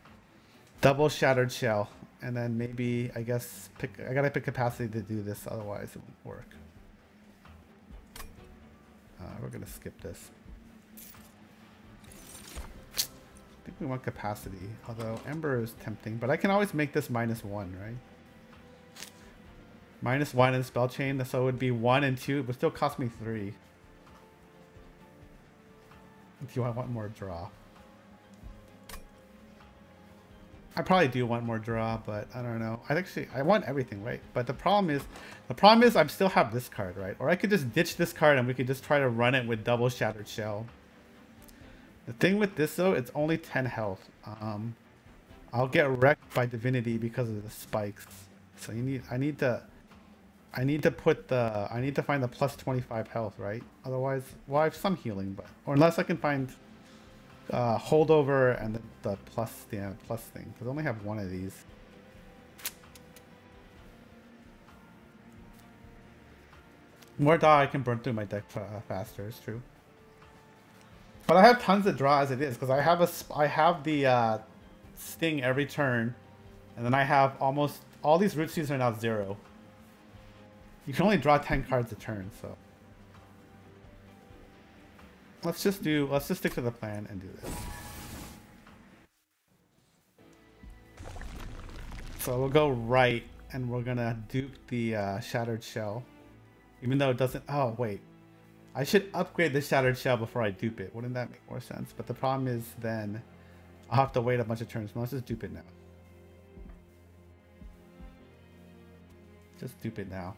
Shattered Shell. And then maybe, I guess, I gotta pick Capacity to do this, otherwise it won't work. We're gonna skip this. I think we want Capacity, although Ember is tempting, but I can always make this -1, right? -1 in spell chain, so it would be 1 and 2. It would still cost me 3. Do I want more draw? I probably do want more draw, but I don't know. I want everything, right? But the problem is I still have this card, right? Or I could just ditch this card and we could just try to run it with double Shattered Shell. The thing with this though, it's only 10 health. I'll get wrecked by Divinity because of the spikes. So I need to find the plus 25 health, right? Otherwise, well, I have some healing, but or unless I can find holdover and the plus thing, because I only have 1 of these. More draw, I can burn through my deck faster. It's true. But I have tons of draw as it is, because I have the sting every turn, and then I have almost all these root seeds are now 0. You can only draw 10 cards a turn, so let's just stick to the plan and do this. So we'll go right, and we're gonna dupe the Shattered Shell, even though it doesn't. Oh wait, I should upgrade the Shattered Shell before I dupe it. Wouldn't that make more sense? But the problem is then I'll have to wait a bunch of turns. Let's just dupe it now. Just dupe it now.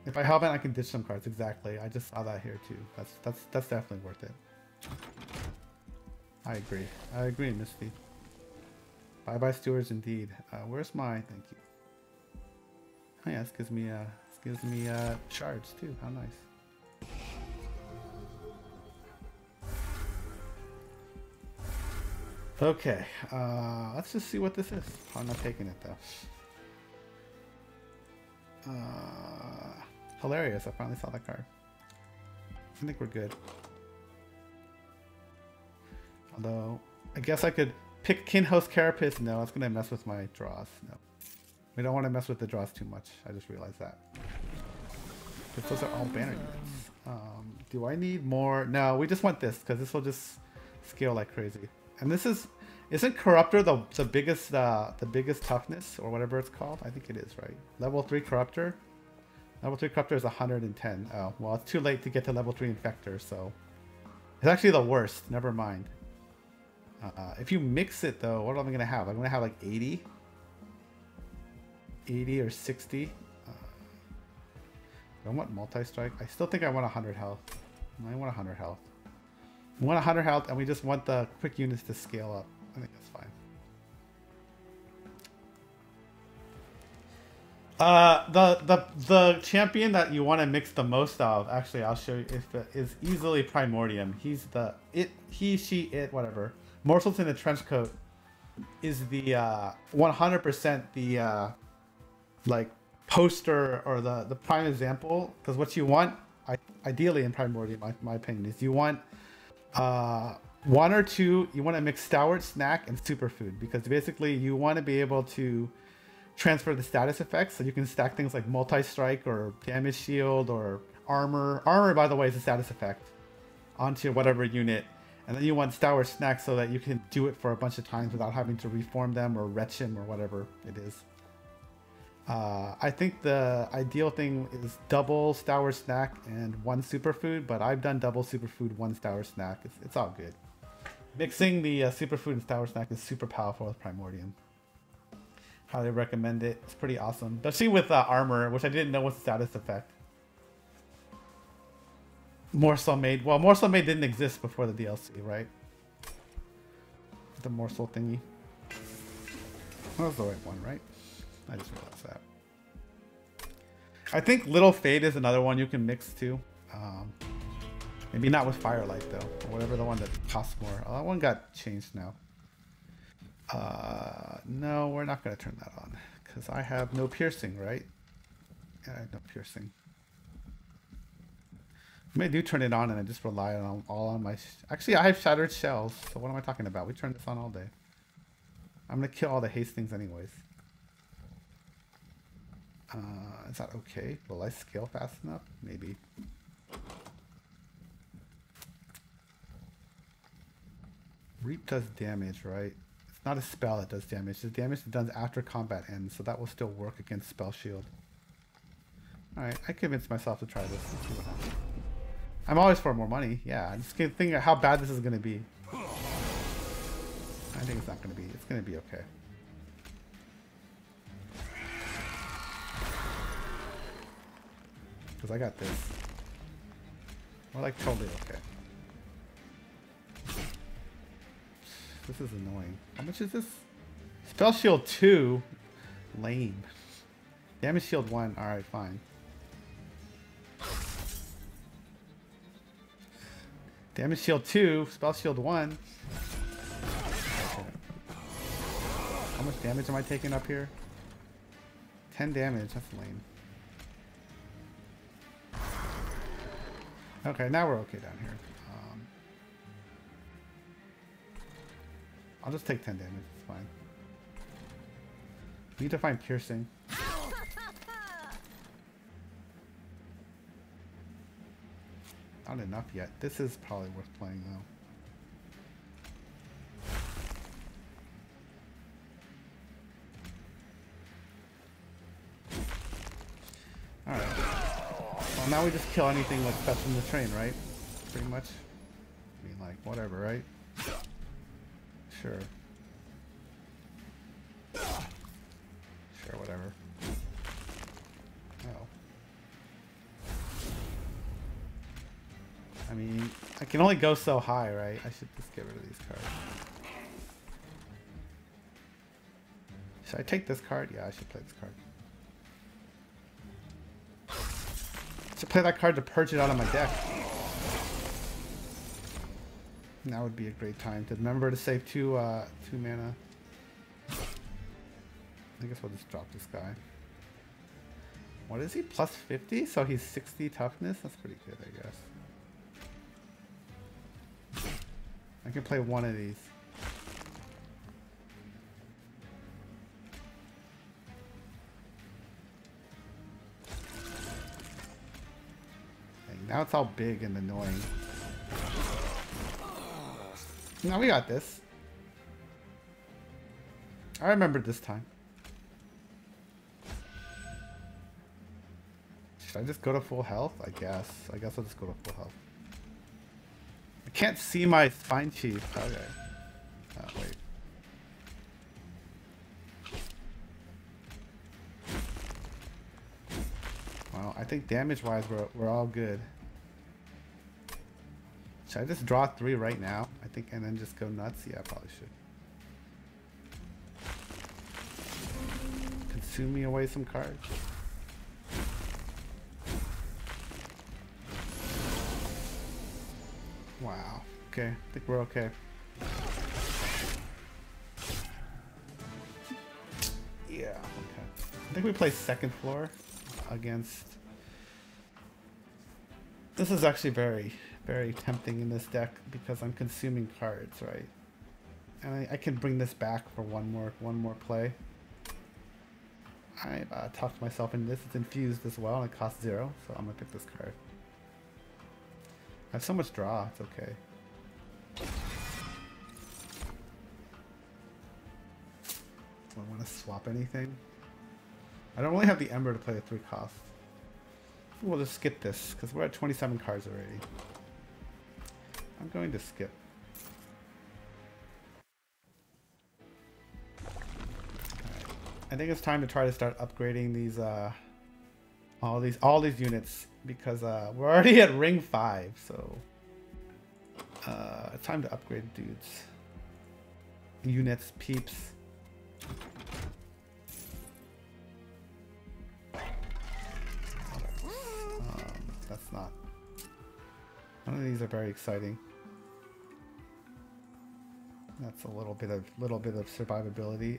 If I Hellbent, I can ditch some cards. Exactly. I just saw that here too. That's definitely worth it. I agree. I agree, Misty. Bye bye stewards indeed. Where's my thank you? Oh yeah, this gives me shards too. How nice. Okay. Let's just see what this is. I'm not taking it though. Hilarious, I finally saw that card. I think we're good. Although, I guess I could pick Kinhost Carapace. No, it's going to mess with my draws. No. We don't want to mess with the draws too much. I just realized that. Because those are all banner units. Do I need more? No, we just want this because this will just scale like crazy. And this isn't Corruptor the biggest toughness or whatever it's called? I think it is, right? Level 3 Corruptor. Level 3 Corruptor is 110. Oh, well, it's too late to get to level 3 Infector, so it's actually the worst. Never mind. If you mix it though, what am I gonna have? I'm gonna have like 80 or 60. I want multi-strike. I still think I want 100 health. I want 100 health. We want 100 health, and we just want the quick units to scale up. I think that's fine. The champion that you want to mix the most of, actually, I'll show you, is easily Primordium. He's the whatever. Morsels in the trench coat is the 100% the like poster or the prime example, because what you want ideally in Primordium, my opinion, is you want one or two, you want to mix Stalwart, Snack, and Superfood, because basically you want to be able to transfer the status effects, so you can stack things like multi-strike or damage shield or armor. Armor, by the way, is a status effect onto whatever unit. And then you want Stalwart, Snack so that you can do it for a bunch of times without having to reform them or retch them or whatever it is. I think the ideal thing is double Stalwart, Snack and one Superfood, but I've done double Superfood, one Stalwart, Snack. It's all good. Mixing the Superfood and Stalwart, Snack is super powerful with Primordium. Highly recommend it. It's pretty awesome, especially with armor, which I didn't know was a status effect. Morsel Maid. Well, Morsel Maid didn't exist before the DLC, right? The morsel thingy. That was the right one, right? I just realized that. I think Little Fade is another one you can mix too. Maybe not with Firelight though, or whatever the one that costs more. Oh, that one got changed now. No, we're not going to turn that on because I have no piercing, right? Yeah, I have no piercing. Maybe I do turn it on and I just rely on all on my... Actually, I have Shattered Shells, so what am I talking about? We turn this on all day. I'm going to kill all the Hastings anyways. Is that okay? Will I scale fast enough? Maybe. Reap does damage, right? It's not a spell that does damage. It's damage that does after combat ends, so that will still work against Spell Shield. Alright, I convinced myself to try this. Let's see what happens. I'm always for more money. Yeah, I'm just thinking how bad this is going to be. I think it's not going to be. It's going to be okay. Because I got this. We're like totally okay. This is annoying. How much is this? Spell Shield 2? Lame. Damage Shield 1. Alright, fine. Damage Shield 2. Spell Shield 1. Okay. How much damage am I taking up here? 10 damage. That's lame. Okay, now we're okay down here. I'll just take 10 damage, it's fine. We need to find piercing. Not enough yet. This is probably worth playing though. Alright. Well, now we just kill anything that's fetching the train, right? Pretty much. I mean, like, whatever, right? Sure. Sure, whatever. Oh. I mean, I can only go so high, right? I should just get rid of these cards. Should I take this card? Yeah, I should play this card. I should play that card to purge it out of my deck. That would be a great time to remember to save two mana. I guess we'll just drop this guy. What is he? Plus 50? So he's 60 toughness? That's pretty good, I guess. I can play one of these. Now it's all big and annoying. No, we got this. I remember this time. Should I just go to full health? I guess. I guess I'll just go to full health. I can't see my spine chief. Okay. Oh, wait. Well, I think damage-wise we're all good. Should I just draw 3 right now? I think, and then just go nuts? Yeah, I probably should. Consume me away some cards. Wow. Okay, I think we're okay. Yeah, okay. I think we play second floor against... This is actually very, very tempting in this deck because I'm consuming cards, right? And I can bring this back for one more play. I talked myself into this. It's infused as well, and it costs 0, so I'm gonna pick this card. I have so much draw. It's okay. Do I want to swap anything? I don't really have the Ember to play a 3 cost. We'll just skip this because we're at 27 cards already. I'm going to skip. I think it's time to try to start upgrading these all these units because we're already at ring 5, so it's time to upgrade dudes. Units, peeps. That's not. None of these are very exciting. That's a little bit of survivability.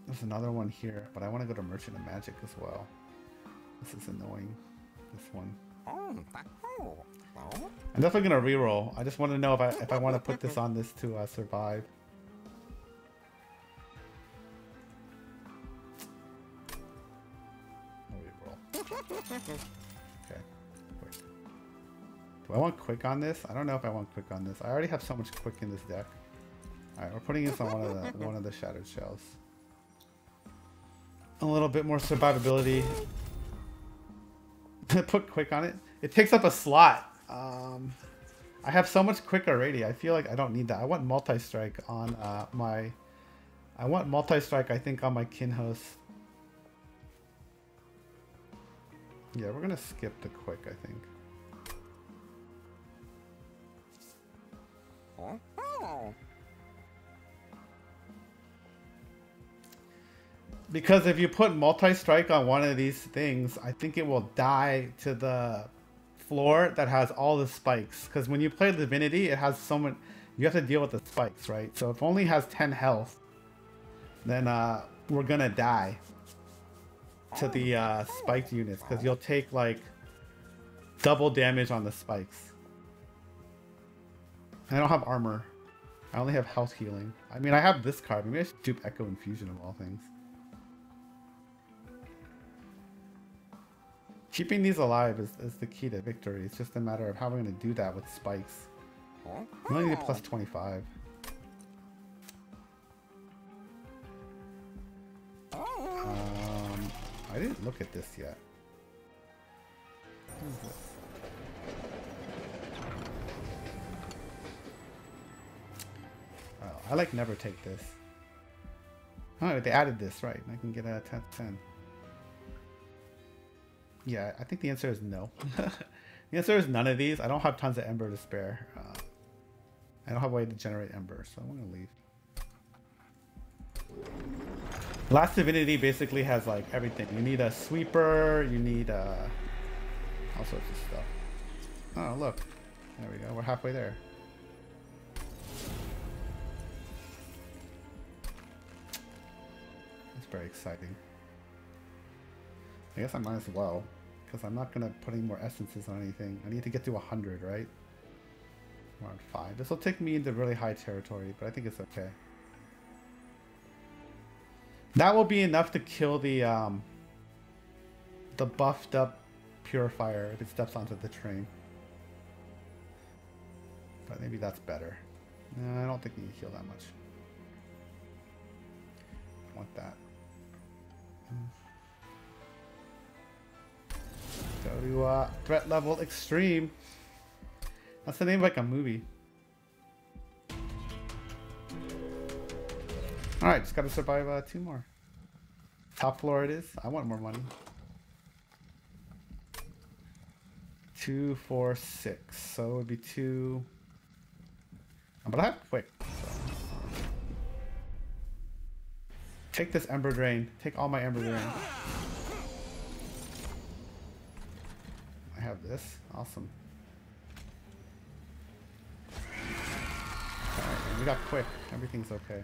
There's another one here, but I want to go to Merchant of Magic as well. This is annoying. This one. I'm definitely gonna reroll. I just want to know if I want to put this on this to survive. Okay. Quick. Do I want quick on this? I don't know if I want quick on this. I already have so much quick in this deck. Alright, we're putting this on one of the Shattered Shells. A little bit more survivability. Put quick on it. It takes up a slot. I have so much quick already. I feel like I don't need that. I want multi-strike on my... I want multi-strike, I think, on my Kinhost. Yeah, we're gonna skip the quick, I think. Because if you put multi-strike on one of these things, I think it will die to the floor that has all the spikes. Because when you play Divinity, it has so much... You have to deal with the spikes, right? So if it only has 10 health, then we're gonna die to the spiked units. Because you'll take, like, double damage on the spikes. I don't have armor. I only have health healing. I mean, I have this card. Maybe I should dupe Echo Infusion of all things. Keeping these alive is the key to victory. It's just a matter of how we're going to do that with spikes. We only need plus 25. I didn't look at this yet. What is this? Oh, I like never take this. Oh, they added this, right? I can get a 10/10. Yeah, I think the answer is no. The answer is none of these. I don't have tons of Ember to spare. I don't have a way to generate Ember, so I'm going to leave. Last Divinity basically has like everything. You need a sweeper, you need all sorts of stuff. Oh, look. There we go. We're halfway there. That's very exciting. I guess I might as well, because I'm not going to put any more essences on anything. I need to get to 100, right? Around 5. This will take me into really high territory, but I think it's okay. That will be enough to kill the buffed up purifier if it steps onto the train. But maybe that's better. No, I don't think you need to heal that much. I want that. Go to threat level extreme. That's the name of like a movie. Alright, just gotta survive 2 more. Top floor it is. I want more money. 2, 4, 6. So it would be 2. But I have quick. So. Take this Ember Drain. Take all my Ember Drain. I have this. Awesome. Alright, we got quick. Everything's okay.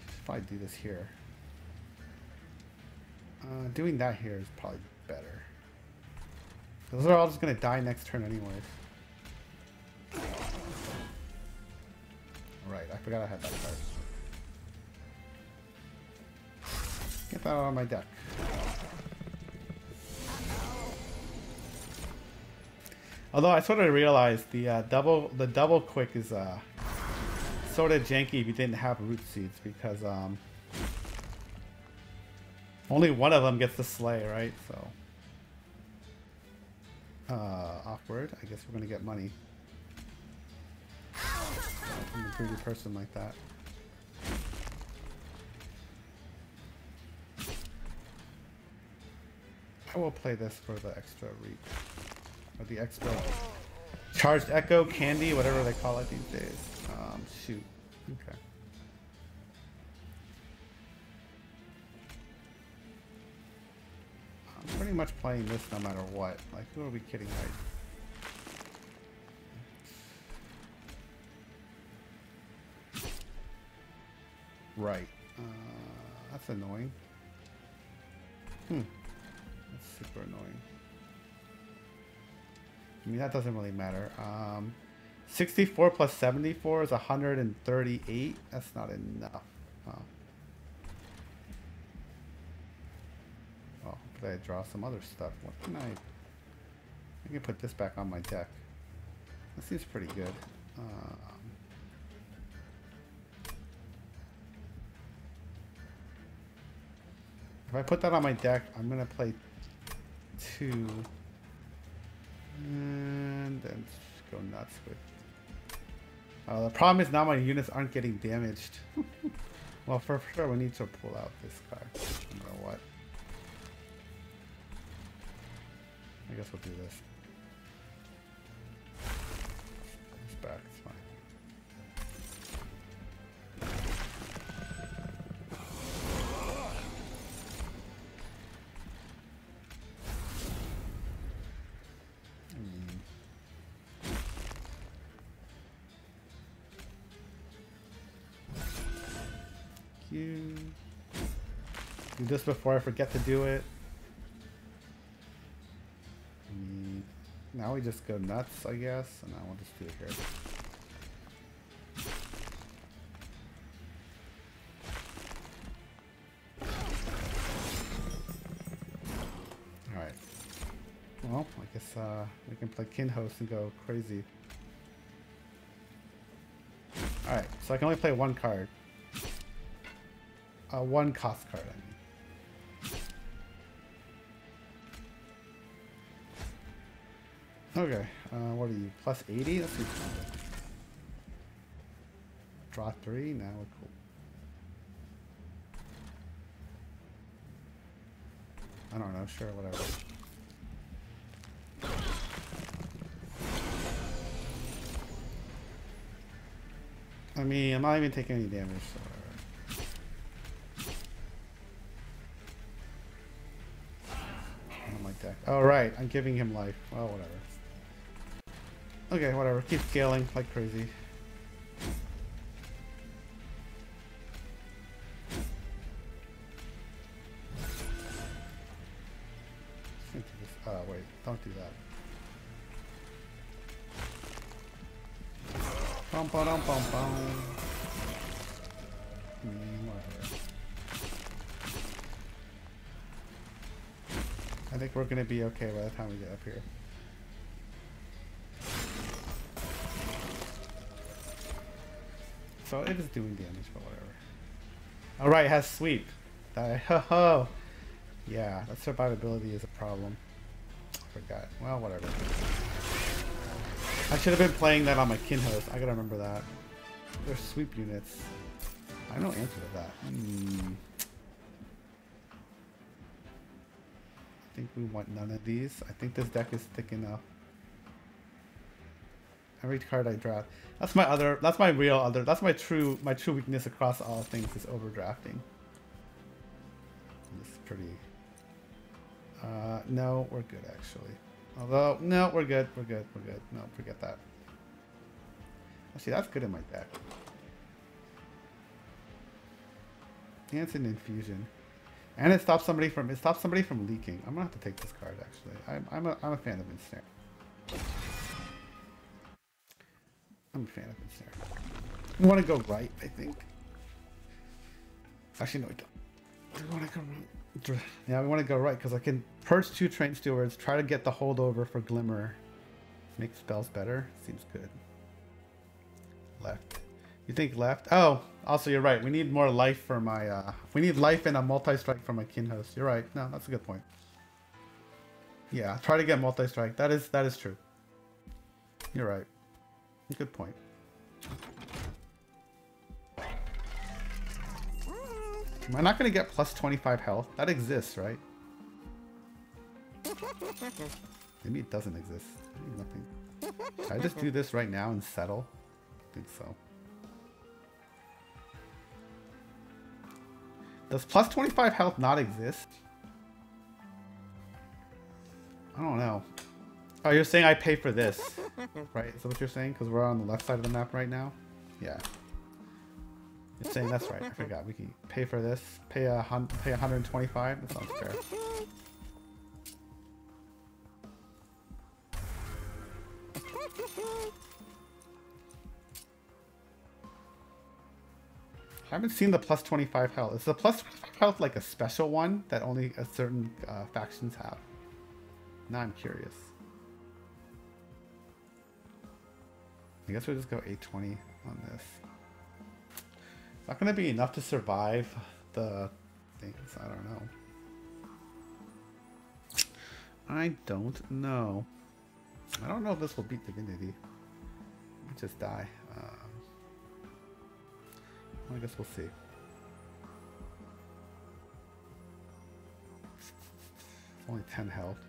Should probably do this here. Doing that here is probably better. Those are all just gonna die next turn anyways. Right, I forgot I had that card. Get that out of my deck. Although I sort of realized the double quick is sort of janky if you didn't have root seeds, because only one of them gets the slay, right? So awkward. I guess we're gonna get money from a greedy person like that. I will play this for the extra reach. Or the extra charged echo, candy, whatever they call it these days. Shoot. Okay. I'm pretty much playing this no matter what. Like, who are we kidding, right? Right. That's annoying. That's super annoying. I mean, that doesn't really matter. 64 plus 74 is 138. That's not enough. Huh. Well, hopefully I draw some other stuff. What can I can put this back on my deck. That seems pretty good. If I put that on my deck, I'm going to play 2. And then just go nuts with. The problem is now my units aren't getting damaged. Well, for sure we need to pull out this card, no matter what. I guess we'll do this. It's back, it's fine. Do this before I forget to do it. Now we just go nuts, I guess, and I will just do it here. Alright. Well, I guess we can play Kin Host and go crazy. Alright, so I can only play 1 card. 1 cost card, I mean. Okay, what are you? Plus 80? That's good. Draw 3, now we're cool. I don't know, sure, whatever. I mean, I'm not even taking any damage, so whatever. On my deck. Oh, right, I'm giving him life. Well, whatever. Okay, whatever. Keep scaling like crazy. Wait, don't do that. Bum bum bum bum bum. Whatever. I think we're gonna be okay by the time we get up here. So it is doing damage, but whatever. Alright, it has sweep. Ho. Yeah, that survivability is a problem. Forgot. Well, whatever. I should have been playing that on my Kinhost. I gotta remember that. There's sweep units. I know answer to that. I think we want none of these. I think this deck is thick enough. Every card I draft. That's my true weakness across all things is overdrafting. This is pretty no, we're good actually. Although no, we're good. No, forget that. Actually, that's good in my deck. And it's an infusion. And it stops somebody from leaking. I'm gonna have to take this card actually. I'm a fan of Ensnare. I'm a fan of Ensnare. We want to go right, I think. Actually, no, we don't. We want to go right. Yeah, we want to go right because I can purge 2 Train Stewards, try to get the holdover for Glimmer. Make spells better. Seems good. Left. You think left? Oh, also you're right. We need more life for my, we need life and a multi-strike for my Kinhost. You're right. No, that's a good point. Yeah, try to get multi-strike. That is true. You're right. Good point. Am I not going to get plus 25 health? That exists, right? Maybe it doesn't exist. Maybe nothing. Should I just do this right now and settle? I think so. Does plus 25 health not exist? I don't know. Oh, you're saying I pay for this, right? Is that what you're saying? Because we're on the left side of the map right now? Yeah. You're saying that's right. I forgot. We can pay for this. Pay 125. That sounds fair. I haven't seen the plus 25 health. Is the plus 25 health like a special one that only a certain factions have? Now I'm curious. I guess we'll just go 820 on this. It's not going to be enough to survive the things. I don't know. I don't know. I don't know if this will beat Divinity. We just die. I guess we'll see. It's only 10 health.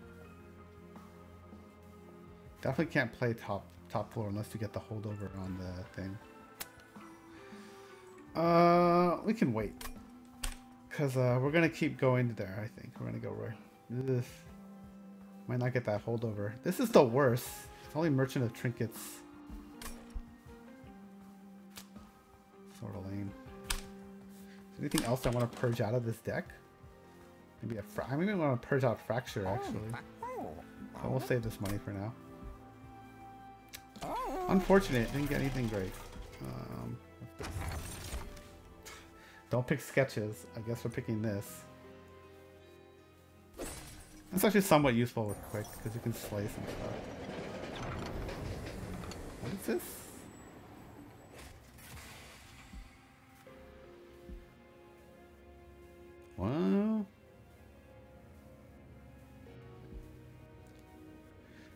Definitely can't play top floor unless you get the holdover on the thing. We can wait. Because we're going to keep going there, I think. We're going to go right. This might not get that holdover. This is the worst. It's only Merchant of Trinkets. Sort of lame. Is there anything else I want to purge out of this deck? Maybe I maybe want to purge out Fracture, actually. So we'll save this money for now. Unfortunate, didn't get anything great. Don't pick sketches. I guess we're picking this. That's actually somewhat useful with quick because you can slice and stuff. What is this? Well,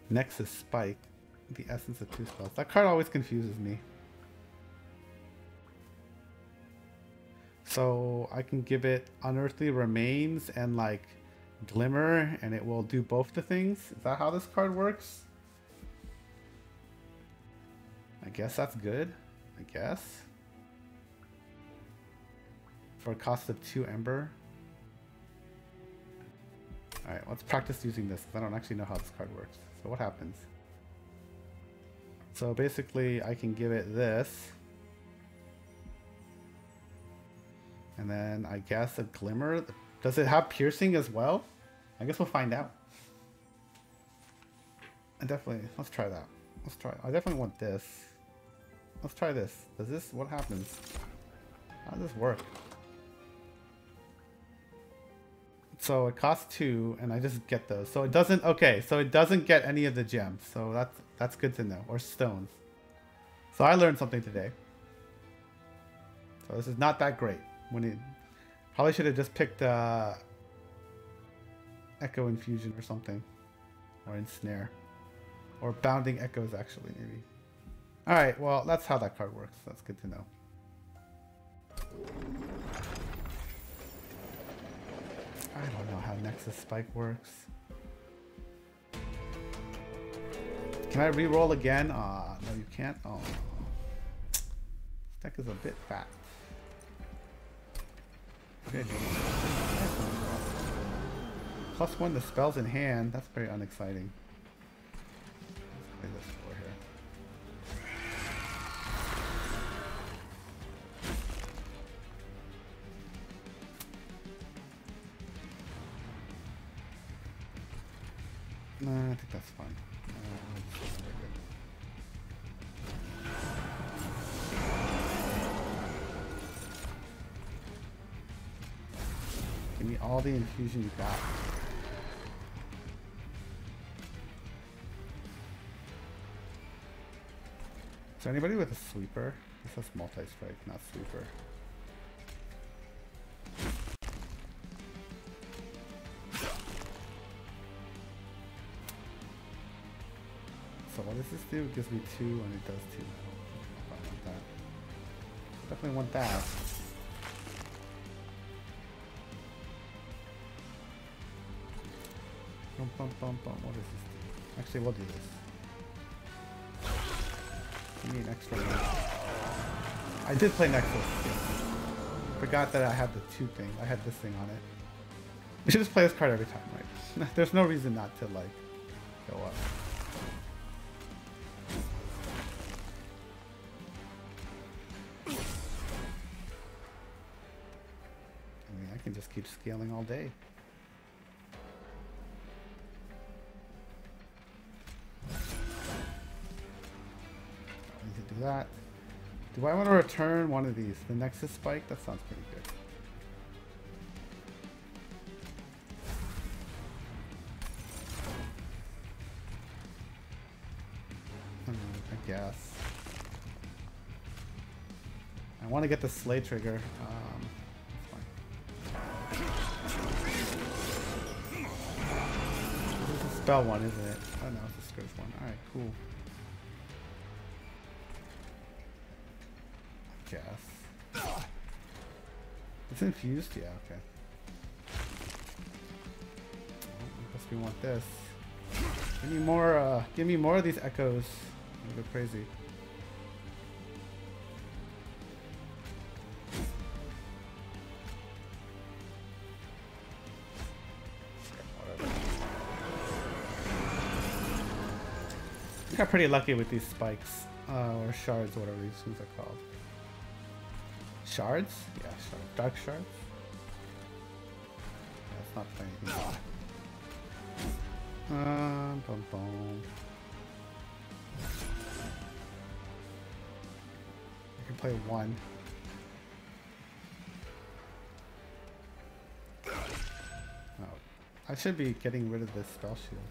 Nexus Spike. The essence of 2 spells. That card always confuses me. So I can give it Unearthly Remains and like Glimmer and it will do both the things. Is that how this card works? I guess that's good. I guess. For a cost of 2 Ember. Alright, let's practice using this because I don't actually know how this card works. So what happens? So basically I can give it this. And then I guess a Glimmer. Does it have piercing as well? I guess we'll find out. Let's try that. I definitely want this. Let's try this. What happens? How does this work? So it costs 2, and I just get those. So it doesn't. Okay, so it doesn't get any of the gems. So that's good to know. Or stones. So I learned something today. So this is not that great. When it probably should have just picked Echo Infusion or something, or Ensnare, or Bounding Echoes actually maybe. All right, well that's how that card works. That's good to know. I don't know how Nexus Spike works. Can I re-roll again? No, you can't. Oh, this deck is a bit fat. Good. +1 to spells in hand. That's very unexciting. Let's play this for here. Nah, I think that's fine. Give me all the infusion you got. Is there anybody with a sweeper? This says multi-strike, not sweeper. So what does this do? It gives me 2 and it does 2. I don't want that. Definitely want that. What does this do? Actually, we'll do this. Give me an extra one. I did play Nexus. Yeah. Forgot that I had the 2 thing. I had this thing on it. We should just play this card every time, right? There's no reason not to, like, go up. I mean, I can just keep scaling all day. That. Do I want to return one of these? The Nexus Spike? That sounds pretty good. I guess. I want to get the Slay Trigger. That's fine. This is a spell one, isn't it? Oh no, it's a Scourge one. Alright, cool. Guess. It's infused? Yeah, okay. Oh, I guess we want this. Give me more of these echoes. I'm gonna go crazy. Whatever. I got pretty lucky with these spikes. Or shards, whatever these things are called. Shards? Yeah, shards. Dark shards? Yeah, let's not play anything. Bum, bum. I can play 1. Oh. I should be getting rid of this spell shield.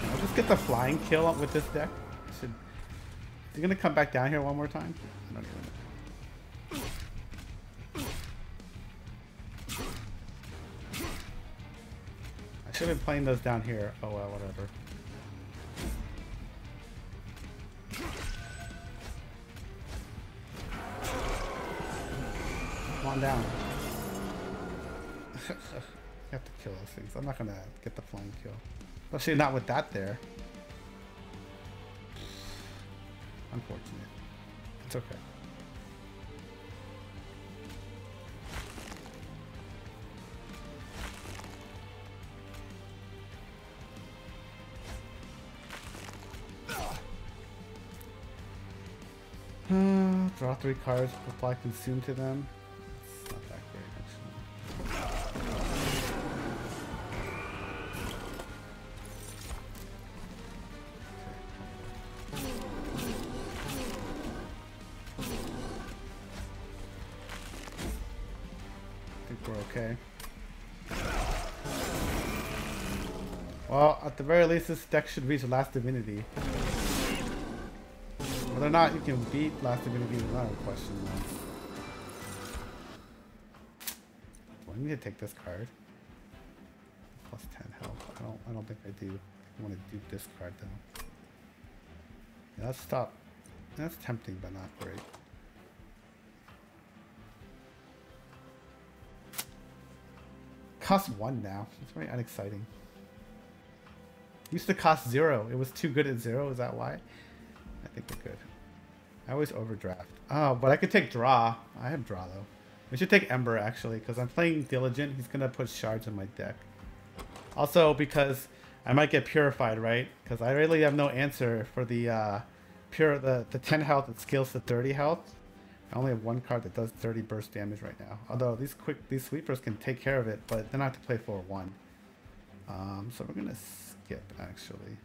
I'll just get the flying kill with this deck. Is he gonna come back down here one more time? I don't even know. I should have been playing those down here. Oh well, whatever. Come on down. You have to kill those things. I'm not gonna get the flying kill. Especially not with that there. Unfortunate. It's okay. Draw 3 cards, apply consume to them. It's not that great, actually. okay. Well, at the very least, this deck should reach Last Divinity. Whether or not you can beat Last Divinity is another question, though. Do I need to take this card? Plus 10 health. I don't think I do. I want to do this card, though. Yeah, let's stop. That's tempting, but not great. Costs 1 now. It's very unexciting. Used to cost 0. It was too good at 0. Is that why? I think we're good. I always overdraft. Oh, but I could take draw. I have draw though. We should take Ember actually, because I'm playing Diligent. He's gonna put shards in my deck. Also because I might get purified, right? Because I really have no answer for the the 10 health that scales to 30 health. I only have one card that does 30 burst damage right now. Although these sweepers can take care of it, but then I have to play for 1. So we're gonna skip actually.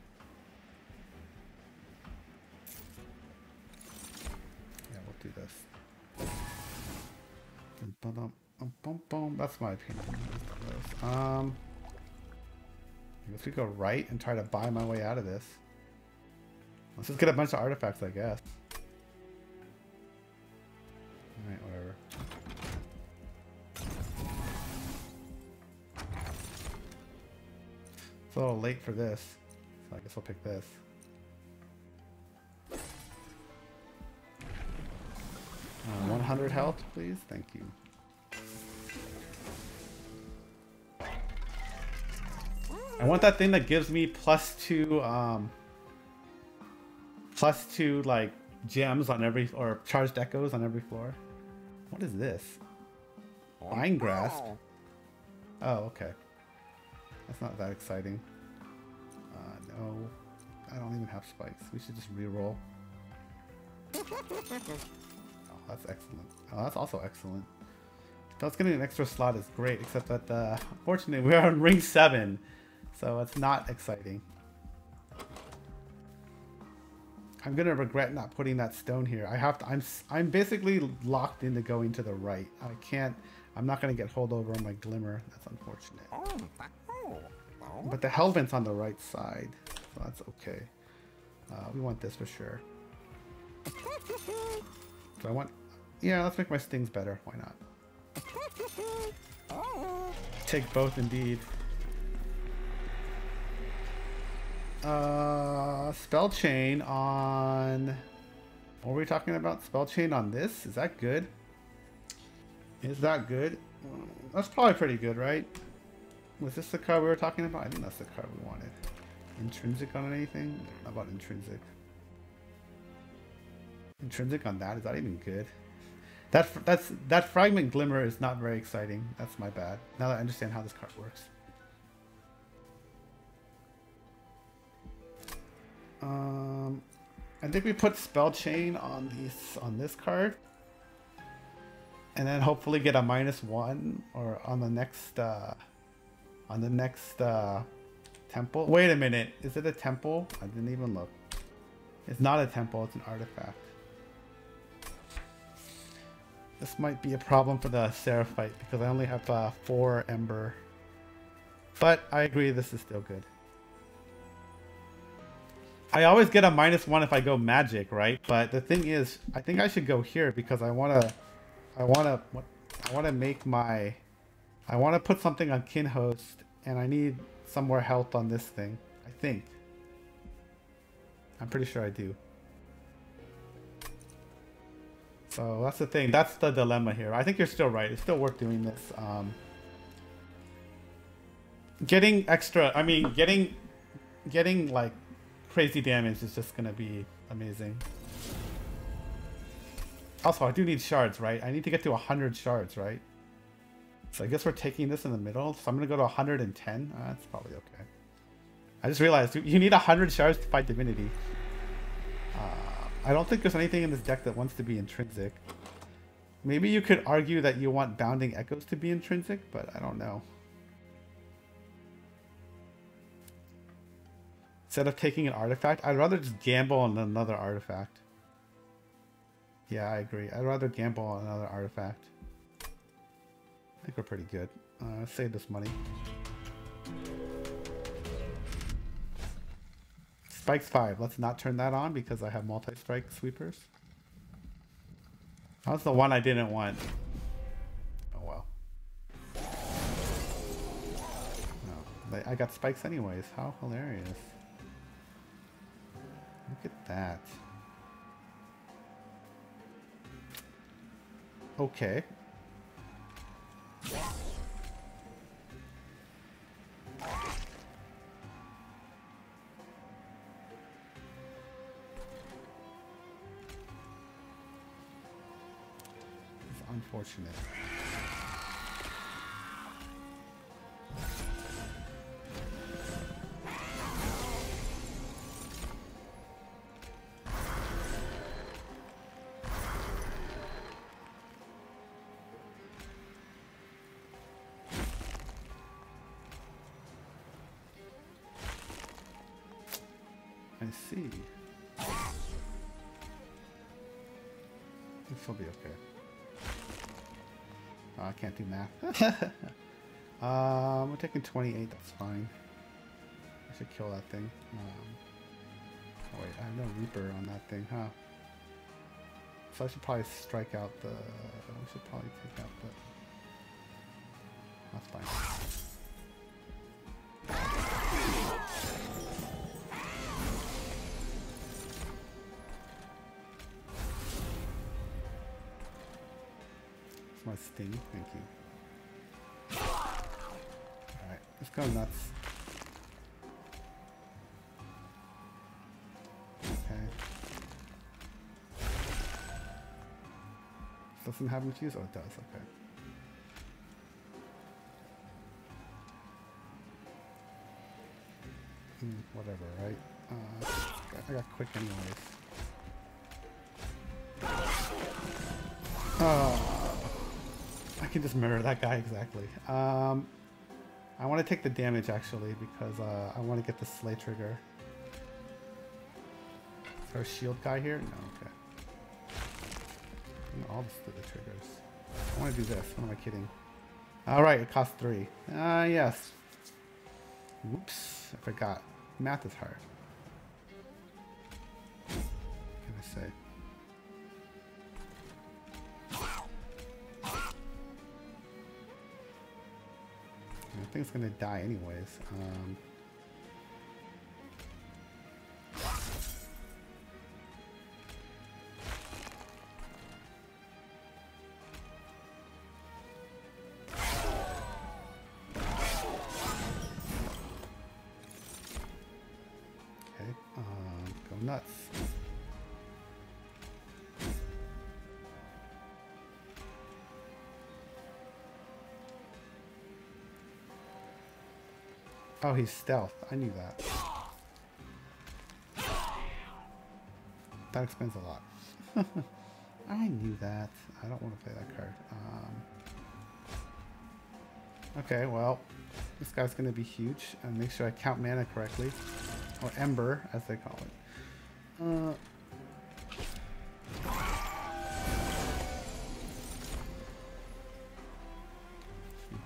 Yeah, we'll do this. That's my opinion. I guess we go right and try to buy my way out of this. Let's just get a bunch of artifacts, I guess. Alright, whatever. It's a little late for this, so I guess I'll pick this. 100 health, please. Thank you. I want that thing that gives me +2 like gems on every, or charged echoes on every floor. What is this? Vine Grasp. Oh, okay. That's not that exciting. No, I don't even have spikes. We should just re-roll. Oh, that's excellent. Oh, that's also excellent. That's getting an extra slot is great, except that unfortunately we are on ring 7, so it's not exciting. I'm gonna regret not putting that stone here. I have to. I'm basically locked into going to the right. I can't. I'm not gonna get holdover on my Glimmer. That's unfortunate. But the Hellvent's on the right side, so that's okay. We want this for sure. So I want. Yeah, let's make my stings better. Why not? Take both indeed. Spell chain on. What were we talking about? Spell chain on this? Is that good? Is that good? That's probably pretty good, right? Was this the card we were talking about? I think that's the card we wanted. Intrinsic on anything? How about intrinsic? Intrinsic on that? Is that even good? That fragment glimmer is not very exciting. That's my bad. Now that I understand how this card works. I think we put spell chain on this card, and then hopefully get a -1 or on the next temple. Wait a minute, is it a temple? I didn't even look. It's not a temple, it's an artifact. This might be a problem for the Seraphite because I only have 4 Ember. But I agree, this is still good. I always get a -1 if I go magic, right? But the thing is, I think I should go here because I wanna make my, I wanna put something on Kinhost, and I need some more health on this thing. I think. I'm pretty sure I do. So that's the thing. That's the dilemma here. I think you're still right. It's still worth doing this. Getting extra. I mean, getting like crazy damage is just gonna be amazing. Also, I do need shards, right? I need to get to 100 shards, right? So I guess we're taking this in the middle. So I'm gonna go to 110. That's probably okay. I just realized you need 100 shards to fight Divinity. I don't think there's anything in this deck that wants to be intrinsic. Maybe you could argue that you want Bounding Echoes to be intrinsic, but I don't know. Instead of taking an artifact, I'd rather just gamble on another artifact. Yeah, I agree. I'd rather gamble on another artifact. I think we're pretty good. Save this money. Spikes 5. Let's not turn that on because I have multi-strike sweepers. That was the one I didn't want. Oh well. No, I got spikes anyways. How hilarious. Look at that. Okay. It's unfortunate. I see. This will be okay. Oh, I can't do math. We're taking 28, that's fine. I should kill that thing. Oh wait, I have no Reaper on that thing, huh? So I should probably strike out the... We should probably take out the... That's fine. My sting, thank you. Alright, let's go nuts. Okay. Doesn't have much use? Oh, it does, okay. Whatever, right? I got quick anyways. I can just mirror that guy exactly. I want to take the damage actually because I want to get the slay trigger. Is there a shield guy here? No, okay. I'll just do the triggers. I want to do this. What am I kidding? Alright, it costs 3. Yes. Whoops, I forgot. Math is hard. What can I say? I think it's gonna die anyways. Okay, go nuts. Oh, he's stealth. I knew that. That explains a lot. I knew that. I don't want to play that card. Okay, well, this guy's going to be huge. And make sure I count mana correctly. Or Ember, as they call it. Need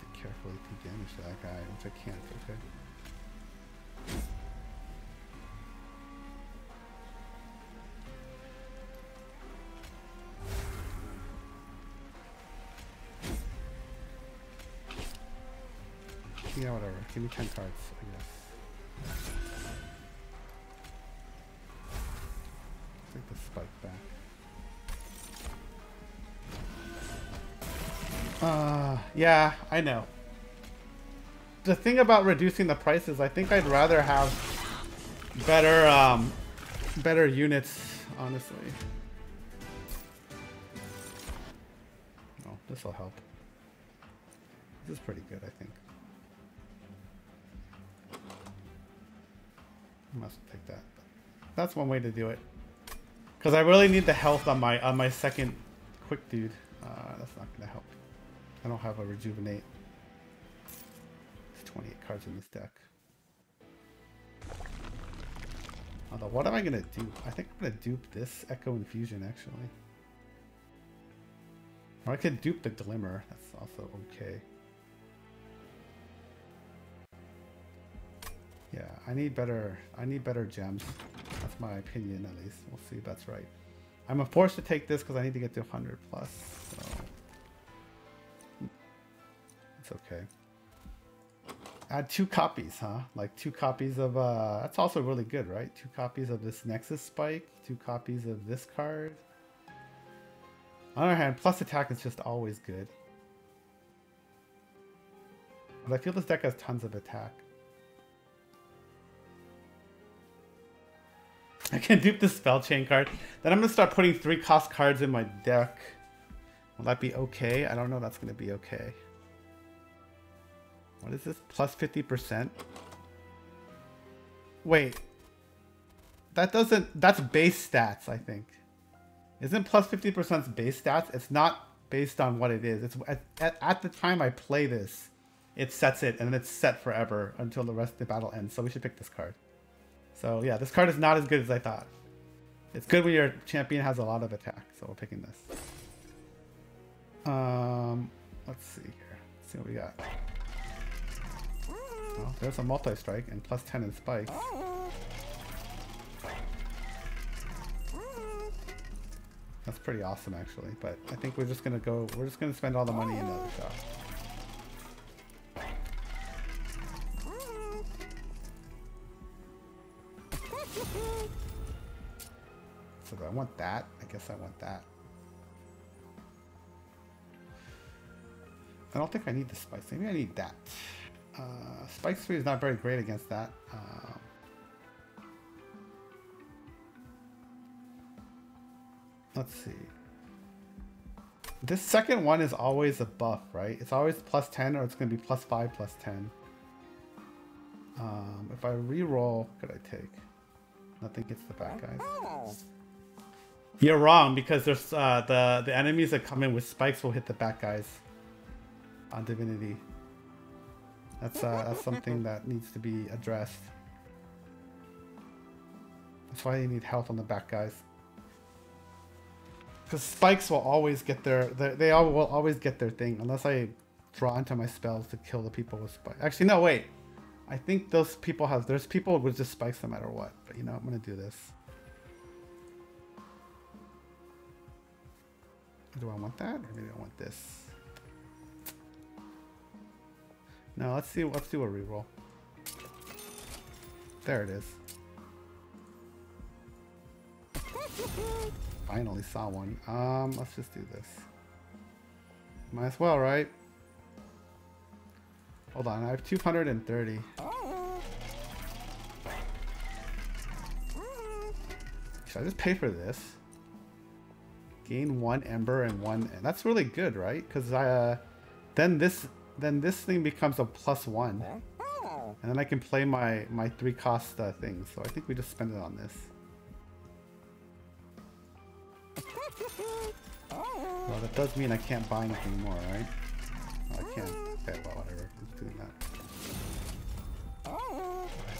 to carefully do damage to that guy, which I can't, okay? Yeah, whatever. Give me 10 cards, I guess. Take the spike back. Yeah, I know. The thing about reducing the prices, I think I'd rather have better, better units, honestly. Oh, this will help. This is pretty good, I think. Must take that. That's one way to do it. Because I really need the health on my second quick dude. That's not gonna help. I don't have a rejuvenate. There's 28 cards in this deck. Although, what am I gonna do? I think I'm gonna dupe this Echo Infusion actually. Or I could dupe the Glimmer. That's also okay. Yeah, I need better gems. That's my opinion, at least. We'll see if that's right. I'm forced to take this because I need to get to 100 plus. So it's okay. Add 2 copies, huh? Like 2 copies of that's also really good, right? 2 copies of this Nexus Spike, 2 copies of this card. On the other hand, plus attack is just always good. But I feel this deck has tons of attack. I can dupe the Spell Chain card. Then I'm going to start putting 3 cost cards in my deck. Will that be okay? I don't know if that's going to be okay. What is this? Plus 50%? Wait. That doesn't... That's base stats, I think. Isn't plus 50% base stats? It's not based on what it is. It's at the time I play this, it sets it, and then it's set forever until the rest of the battle ends. So we should pick this card. So yeah, this card is not as good as I thought. It's good when your champion has a lot of attack. So we're picking this. Let's see here. Let's see what we got. Oh, there's a multi-strike and plus 10 in spikes. That's pretty awesome, actually. But I think we're just gonna go. We're just gonna spend all the money in the other shop. So do I want that? I guess I want that. I don't think I need the spikes. Maybe I need that. Spikes 3 is not very great against that. Let's see. This second one is always a buff, right? It's always plus 10 or it's going to be plus 5, plus 10. If I re-roll, what could I take? Nothing gets the bad guys. You're wrong, because there's the enemies that come in with spikes will hit the bad guys on Divinity. That's something that needs to be addressed. That's why you need health on the back guys. Because spikes will always get they will always get their thing unless I draw into my spells to kill the people with spikes. Actually, no, wait. I think those people there's people with just spikes no matter what. But you know, I'm gonna do this. Do I want that, or maybe I want this? No, let's do a reroll. There it is. Finally saw one. Let's just do this. Might as well, right? Hold on, I have 230. Should I just pay for this? Gain 1 ember and 1. And that's really good, right? Because then this thing becomes a +1, and then I can play my 3 cost things. So I think we just spend it on this. Well, that does mean I can't buy anything more, right? Oh, I can't. Okay, well, whatever. I'm just doing that.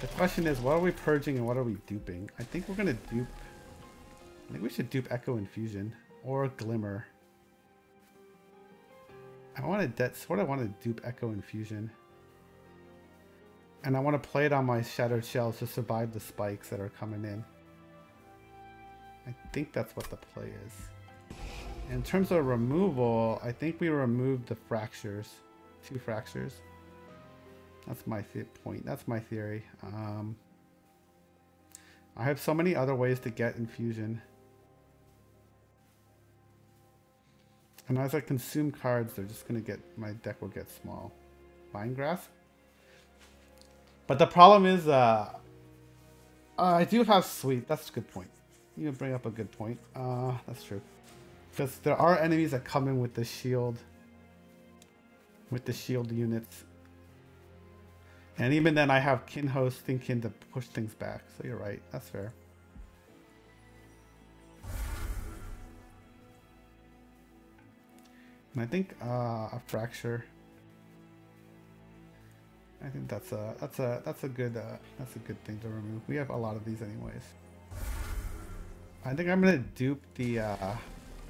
The question is, what are we purging and what are we duping? I think we're gonna dupe. I think we should dupe Echo Infusion or Glimmer. I want to dupe Echo Infusion. And I want to play it on my Shattered Shells to survive the spikes that are coming in. I think that's what the play is. In terms of removal, I think we removed the fractures. 2 fractures. That's my point. That's my theory. I have so many other ways to get infusion. And as I consume cards, they're just gonna my deck will get small. Vine Grasp. But the problem is, I do have Sweep. That's a good point. You bring up a good point. That's true. Because there are enemies that come in with the shield. With the shield units. And even then I have Kin Host thinking to push things back. So you're right. That's fair. And I think a Fracture. I think that's a good thing to remove. We have a lot of these anyways. I think I'm gonna dupe the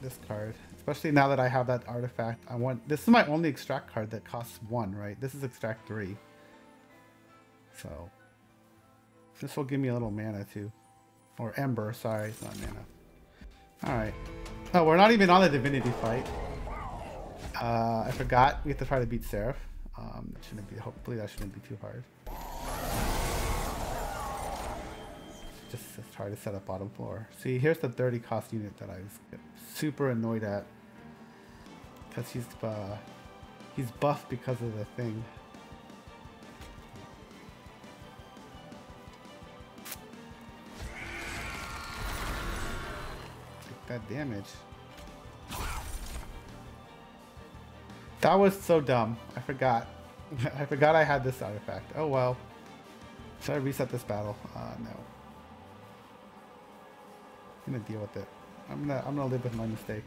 this card. It's Especially now that I have that artifact. I want. This is my only extract card that costs 1, right? This is extract 3. So this will give me a little mana too. Or ember, sorry, it's not mana. Alright. Oh, we're not even on the divinity fight. I forgot. We have to try to beat Seraph. That shouldn't be, hopefully that shouldn't be too hard. Just try to set up bottom floor. See, here's the 30 cost unit that I was super annoyed at. Because he's buffed because of the thing. Take that damage. That was so dumb. I forgot. I forgot I had this artifact. Oh well. Should I reset this battle? No. I'm gonna deal with it. I'm gonna live with my mistake.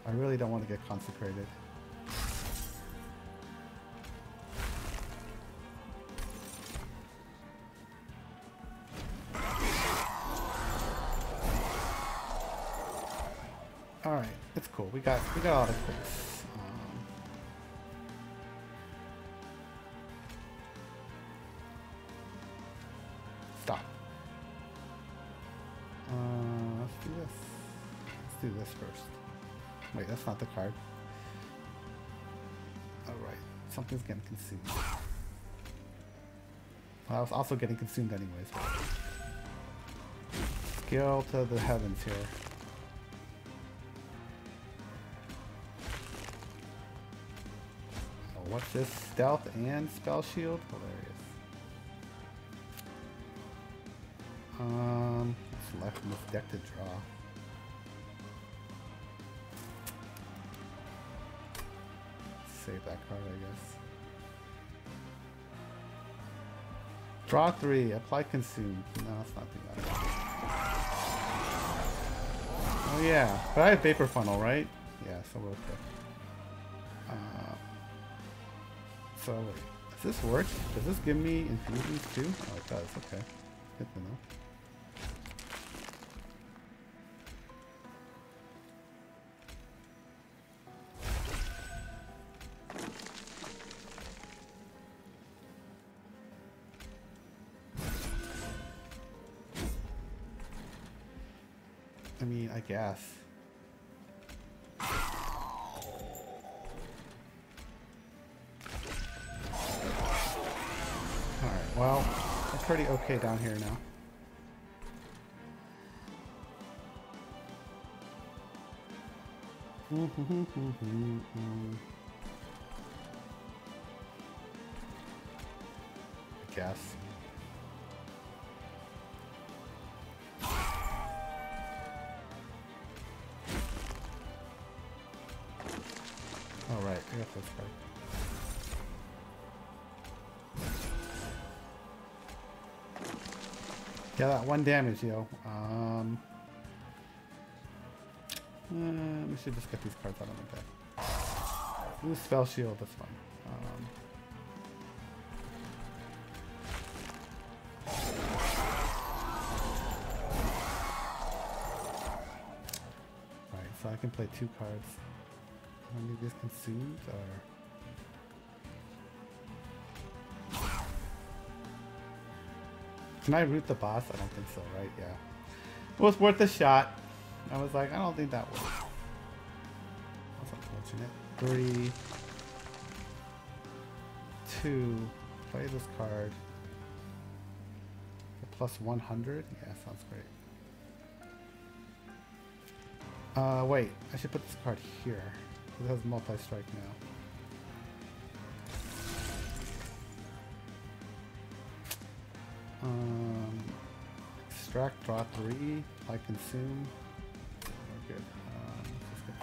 I really don't want to get consecrated. All right, it's cool. We got all the clicks. Stop. Let's do this. Let's do this first. Wait, that's not the card. All right, something's getting consumed. Well, I was also getting consumed anyways. Scale to the heavens here. What's this? Stealth and spell shield? Hilarious. What's left in this deck to draw? Save that card, I guess. Draw 3. Apply consume. No, it's not too bad. Oh yeah, but I have vapor funnel, right? Yeah, so we're okay. So wait, does this work? Does this give me infusions too? Oh, it does. Okay, good to know. I mean, I guess. Well, I'm pretty okay down here now. I guess. All right, I got this card. Yeah, that 1 damage, yo. We should just get these cards out of my deck. Ooh, spell shield, that's fine. Alright, so I can play 2 cards. I need these consumed, or... Can I root the boss? I don't think so, right? Yeah. It was worth a shot. I was like, I don't think that works. That's unfortunate. 3, 2, play this card. Plus 100? Yeah, sounds great. Wait, I should put this card here. It has multi-strike now. Extract, draw 3, apply consume. We're good. Let's get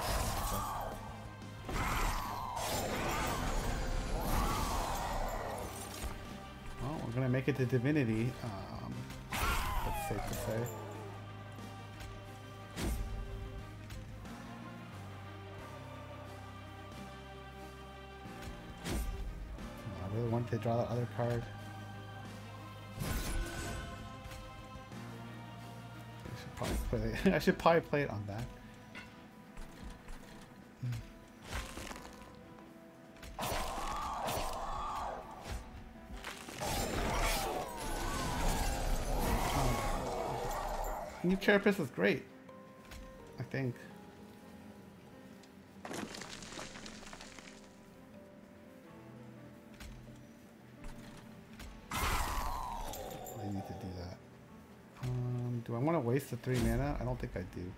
well, we're gonna make it to divinity. That's safe to say. I really want to draw that other card. I should probably play it on that. New Carapace is great, I think. I need to do that. Do I want to waste the 3 mana? I don't think I do.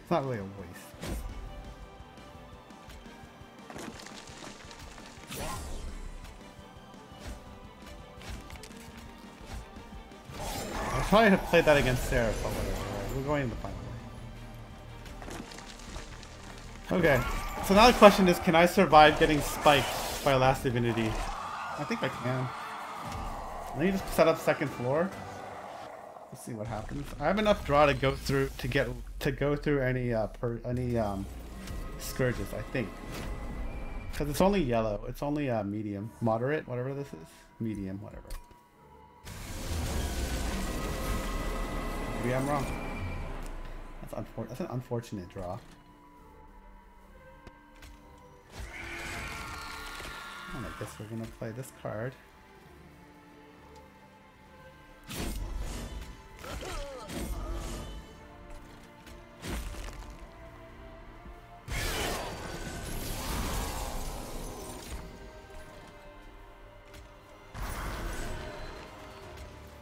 It's not really a waste. I probably have played that against Sarah, but whatever. We're going in the final. Okay, so now the question is, can I survive getting spiked by Last Divinity? I think I can. Let me just set up second floor. Let's see what happens. I have enough draw to go through any scourges, I think. Because it's only yellow. It's only medium, moderate, whatever this is. Medium, whatever. Maybe I'm wrong. That's an unfortunate draw. And I guess we're gonna play this card.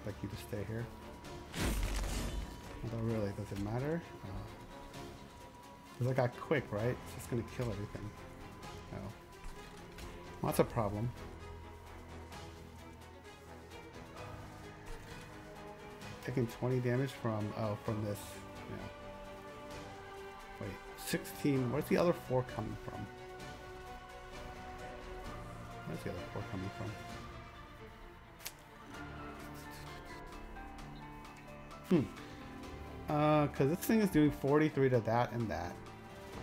Like you to stay here. Although really, does it matter? Because I got quick, right? It's just gonna kill everything. No. Well, that's a problem. Taking 20 damage from this. Yeah. Wait, 16. Where's the other 4 coming from? Where's the other 4 coming from? Because this thing is doing 43 to that and that.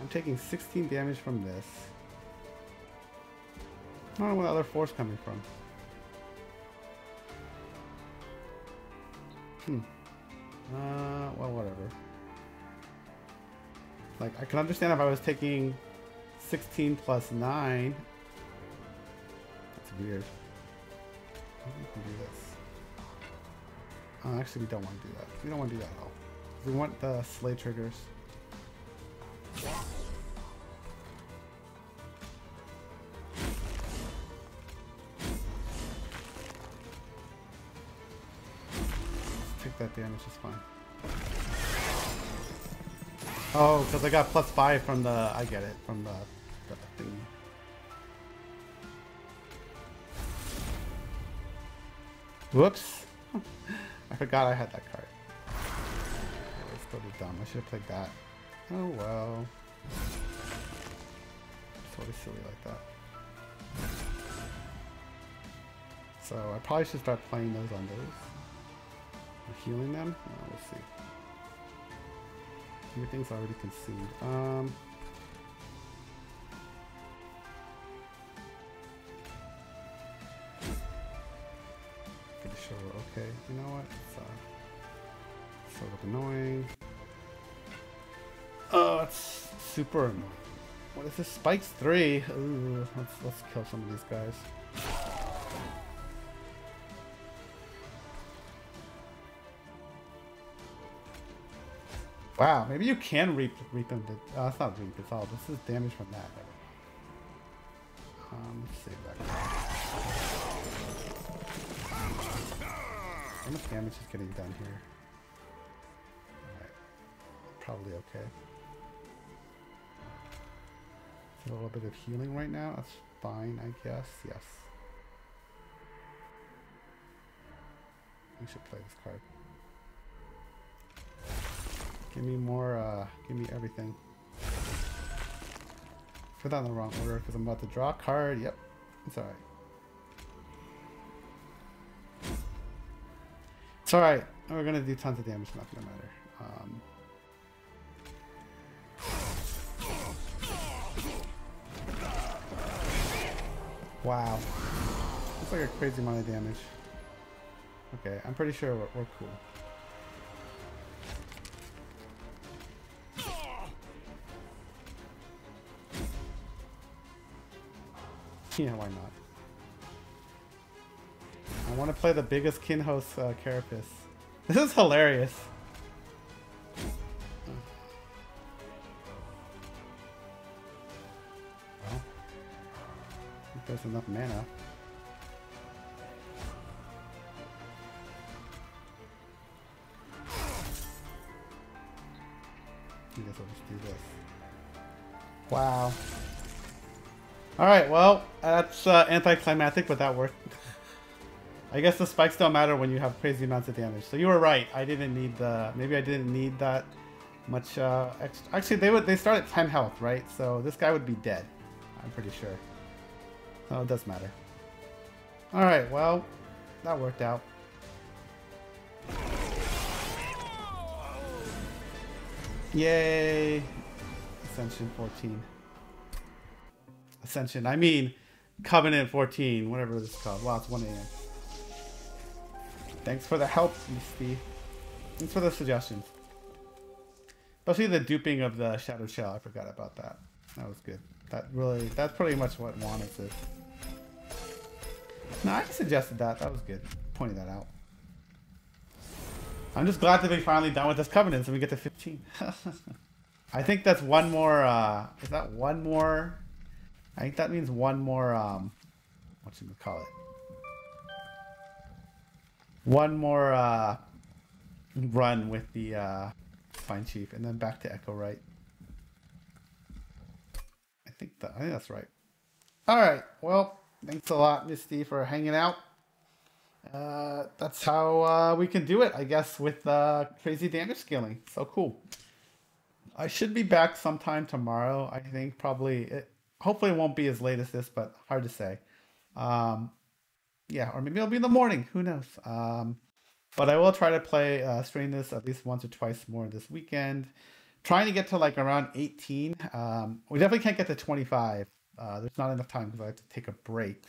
I'm taking 16 damage from this. I don't know where the other 4's coming from. Well, whatever. Like, I can understand if I was taking 16 plus 9. That's weird. We can do this. Actually, we don't want to do that. We don't want to do that at all. We want the slay triggers. Take that damage, is fine. Oh, because I got +5 from the... I get it, from the thing. Whoops. I forgot I had that card. It's totally dumb. I should have played that. Oh well. It's totally silly like that. So I probably should start playing those on those. Or healing them? Oh, we'll see. Everything's already consumed. Pretty sure we're okay. You know what? It's sort of annoying. Oh, it's super annoying. What is this? Spikes 3. Ooh, let's kill some of these guys. Wow, maybe you can reap them. It's not reap, it's all. This is damage from that. Let's save that. How much damage is getting done here? Alright. Probably okay. A little bit of healing right now. That's fine, I guess. Yes. We should play this card. Give me more, give me everything. Put that in the wrong order because I'm about to draw a card. Yep, it's alright. It's alright. We're gonna do tons of damage, not gonna matter. Wow. That's like a crazy amount of damage. Okay, I'm pretty sure we're cool. Yeah, why not? I want to play the biggest Kinhost carapace. This is hilarious. Well, I think there's enough mana. I guess I'll just do this. Wow. Alright, well, that's anticlimactic, but that worked. I guess the spikes don't matter when you have crazy amounts of damage. So you were right. I didn't need the... Maybe I didn't need that much extra... Actually, they start at 10 health, right? So this guy would be dead. I'm pretty sure. Oh, it does matter. Alright, well, that worked out. Yay! Ascension 14. Ascension, I mean Covenant 14, whatever this is called. Wow, it's 1 AM. Thanks for the help, Misty. Thanks for the suggestions. Especially the duping of the Shadow Shell, I forgot about that. That was good. That's pretty much what Juanis is. No, I suggested that. That was good. Pointing that out. I'm just glad to be finally done with this Covenant so we get to 15. I think that's one more, is that one more? I think that means one more, what should we call it? One more, run with the, Spine Chief, and then back to Echo Right. I think that's right. Alright, well, thanks a lot, Misty, for hanging out. That's how we can do it, I guess, with crazy damage scaling. So cool. I should be back sometime tomorrow, I think. Probably, hopefully it won't be as late as this, but hard to say. Yeah, or maybe it'll be in the morning. Who knows? But I will try to play stream this at least once or twice more this weekend. Trying to get to like around 18. We definitely can't get to 25. There's not enough time because I have to take a break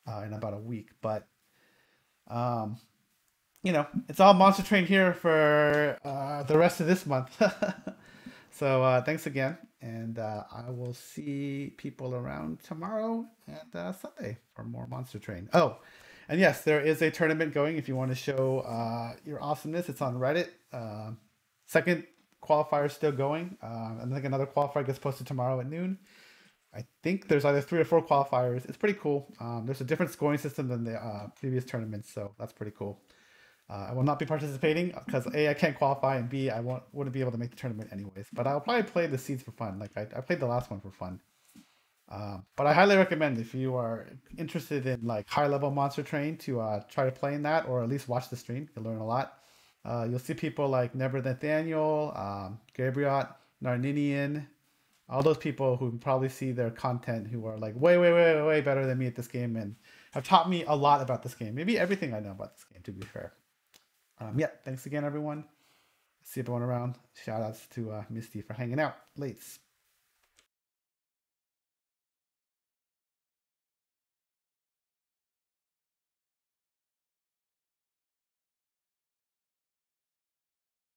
in about a week. But you know, it's all Monster Train here for the rest of this month. So thanks again, and I will see people around tomorrow and Sunday for more Monster Train. Oh, and yes, there is a tournament going if you want to show your awesomeness. It's on Reddit. Second qualifier is still going. I think another qualifier gets posted tomorrow at noon. I think there's either 3 or 4 qualifiers. It's pretty cool. There's a different scoring system than the previous tournaments, so that's pretty cool. I will not be participating because A, I can't qualify, and B, I wouldn't be able to make the tournament anyways. But I'll probably play the seeds for fun. Like I played the last one for fun. But I highly recommend if you are interested in like high level Monster Train to try to play in that, or at least watch the stream. You'll learn a lot. You'll see people like Never Nathaniel, Gabriot, Narninian, all those people who probably see their content who are like way better than me at this game and have taught me a lot about this game. Maybe everything I know about this game, to be fair. Yeah, thanks again, everyone. See everyone around. Shout outs to Misty for hanging out. Lates.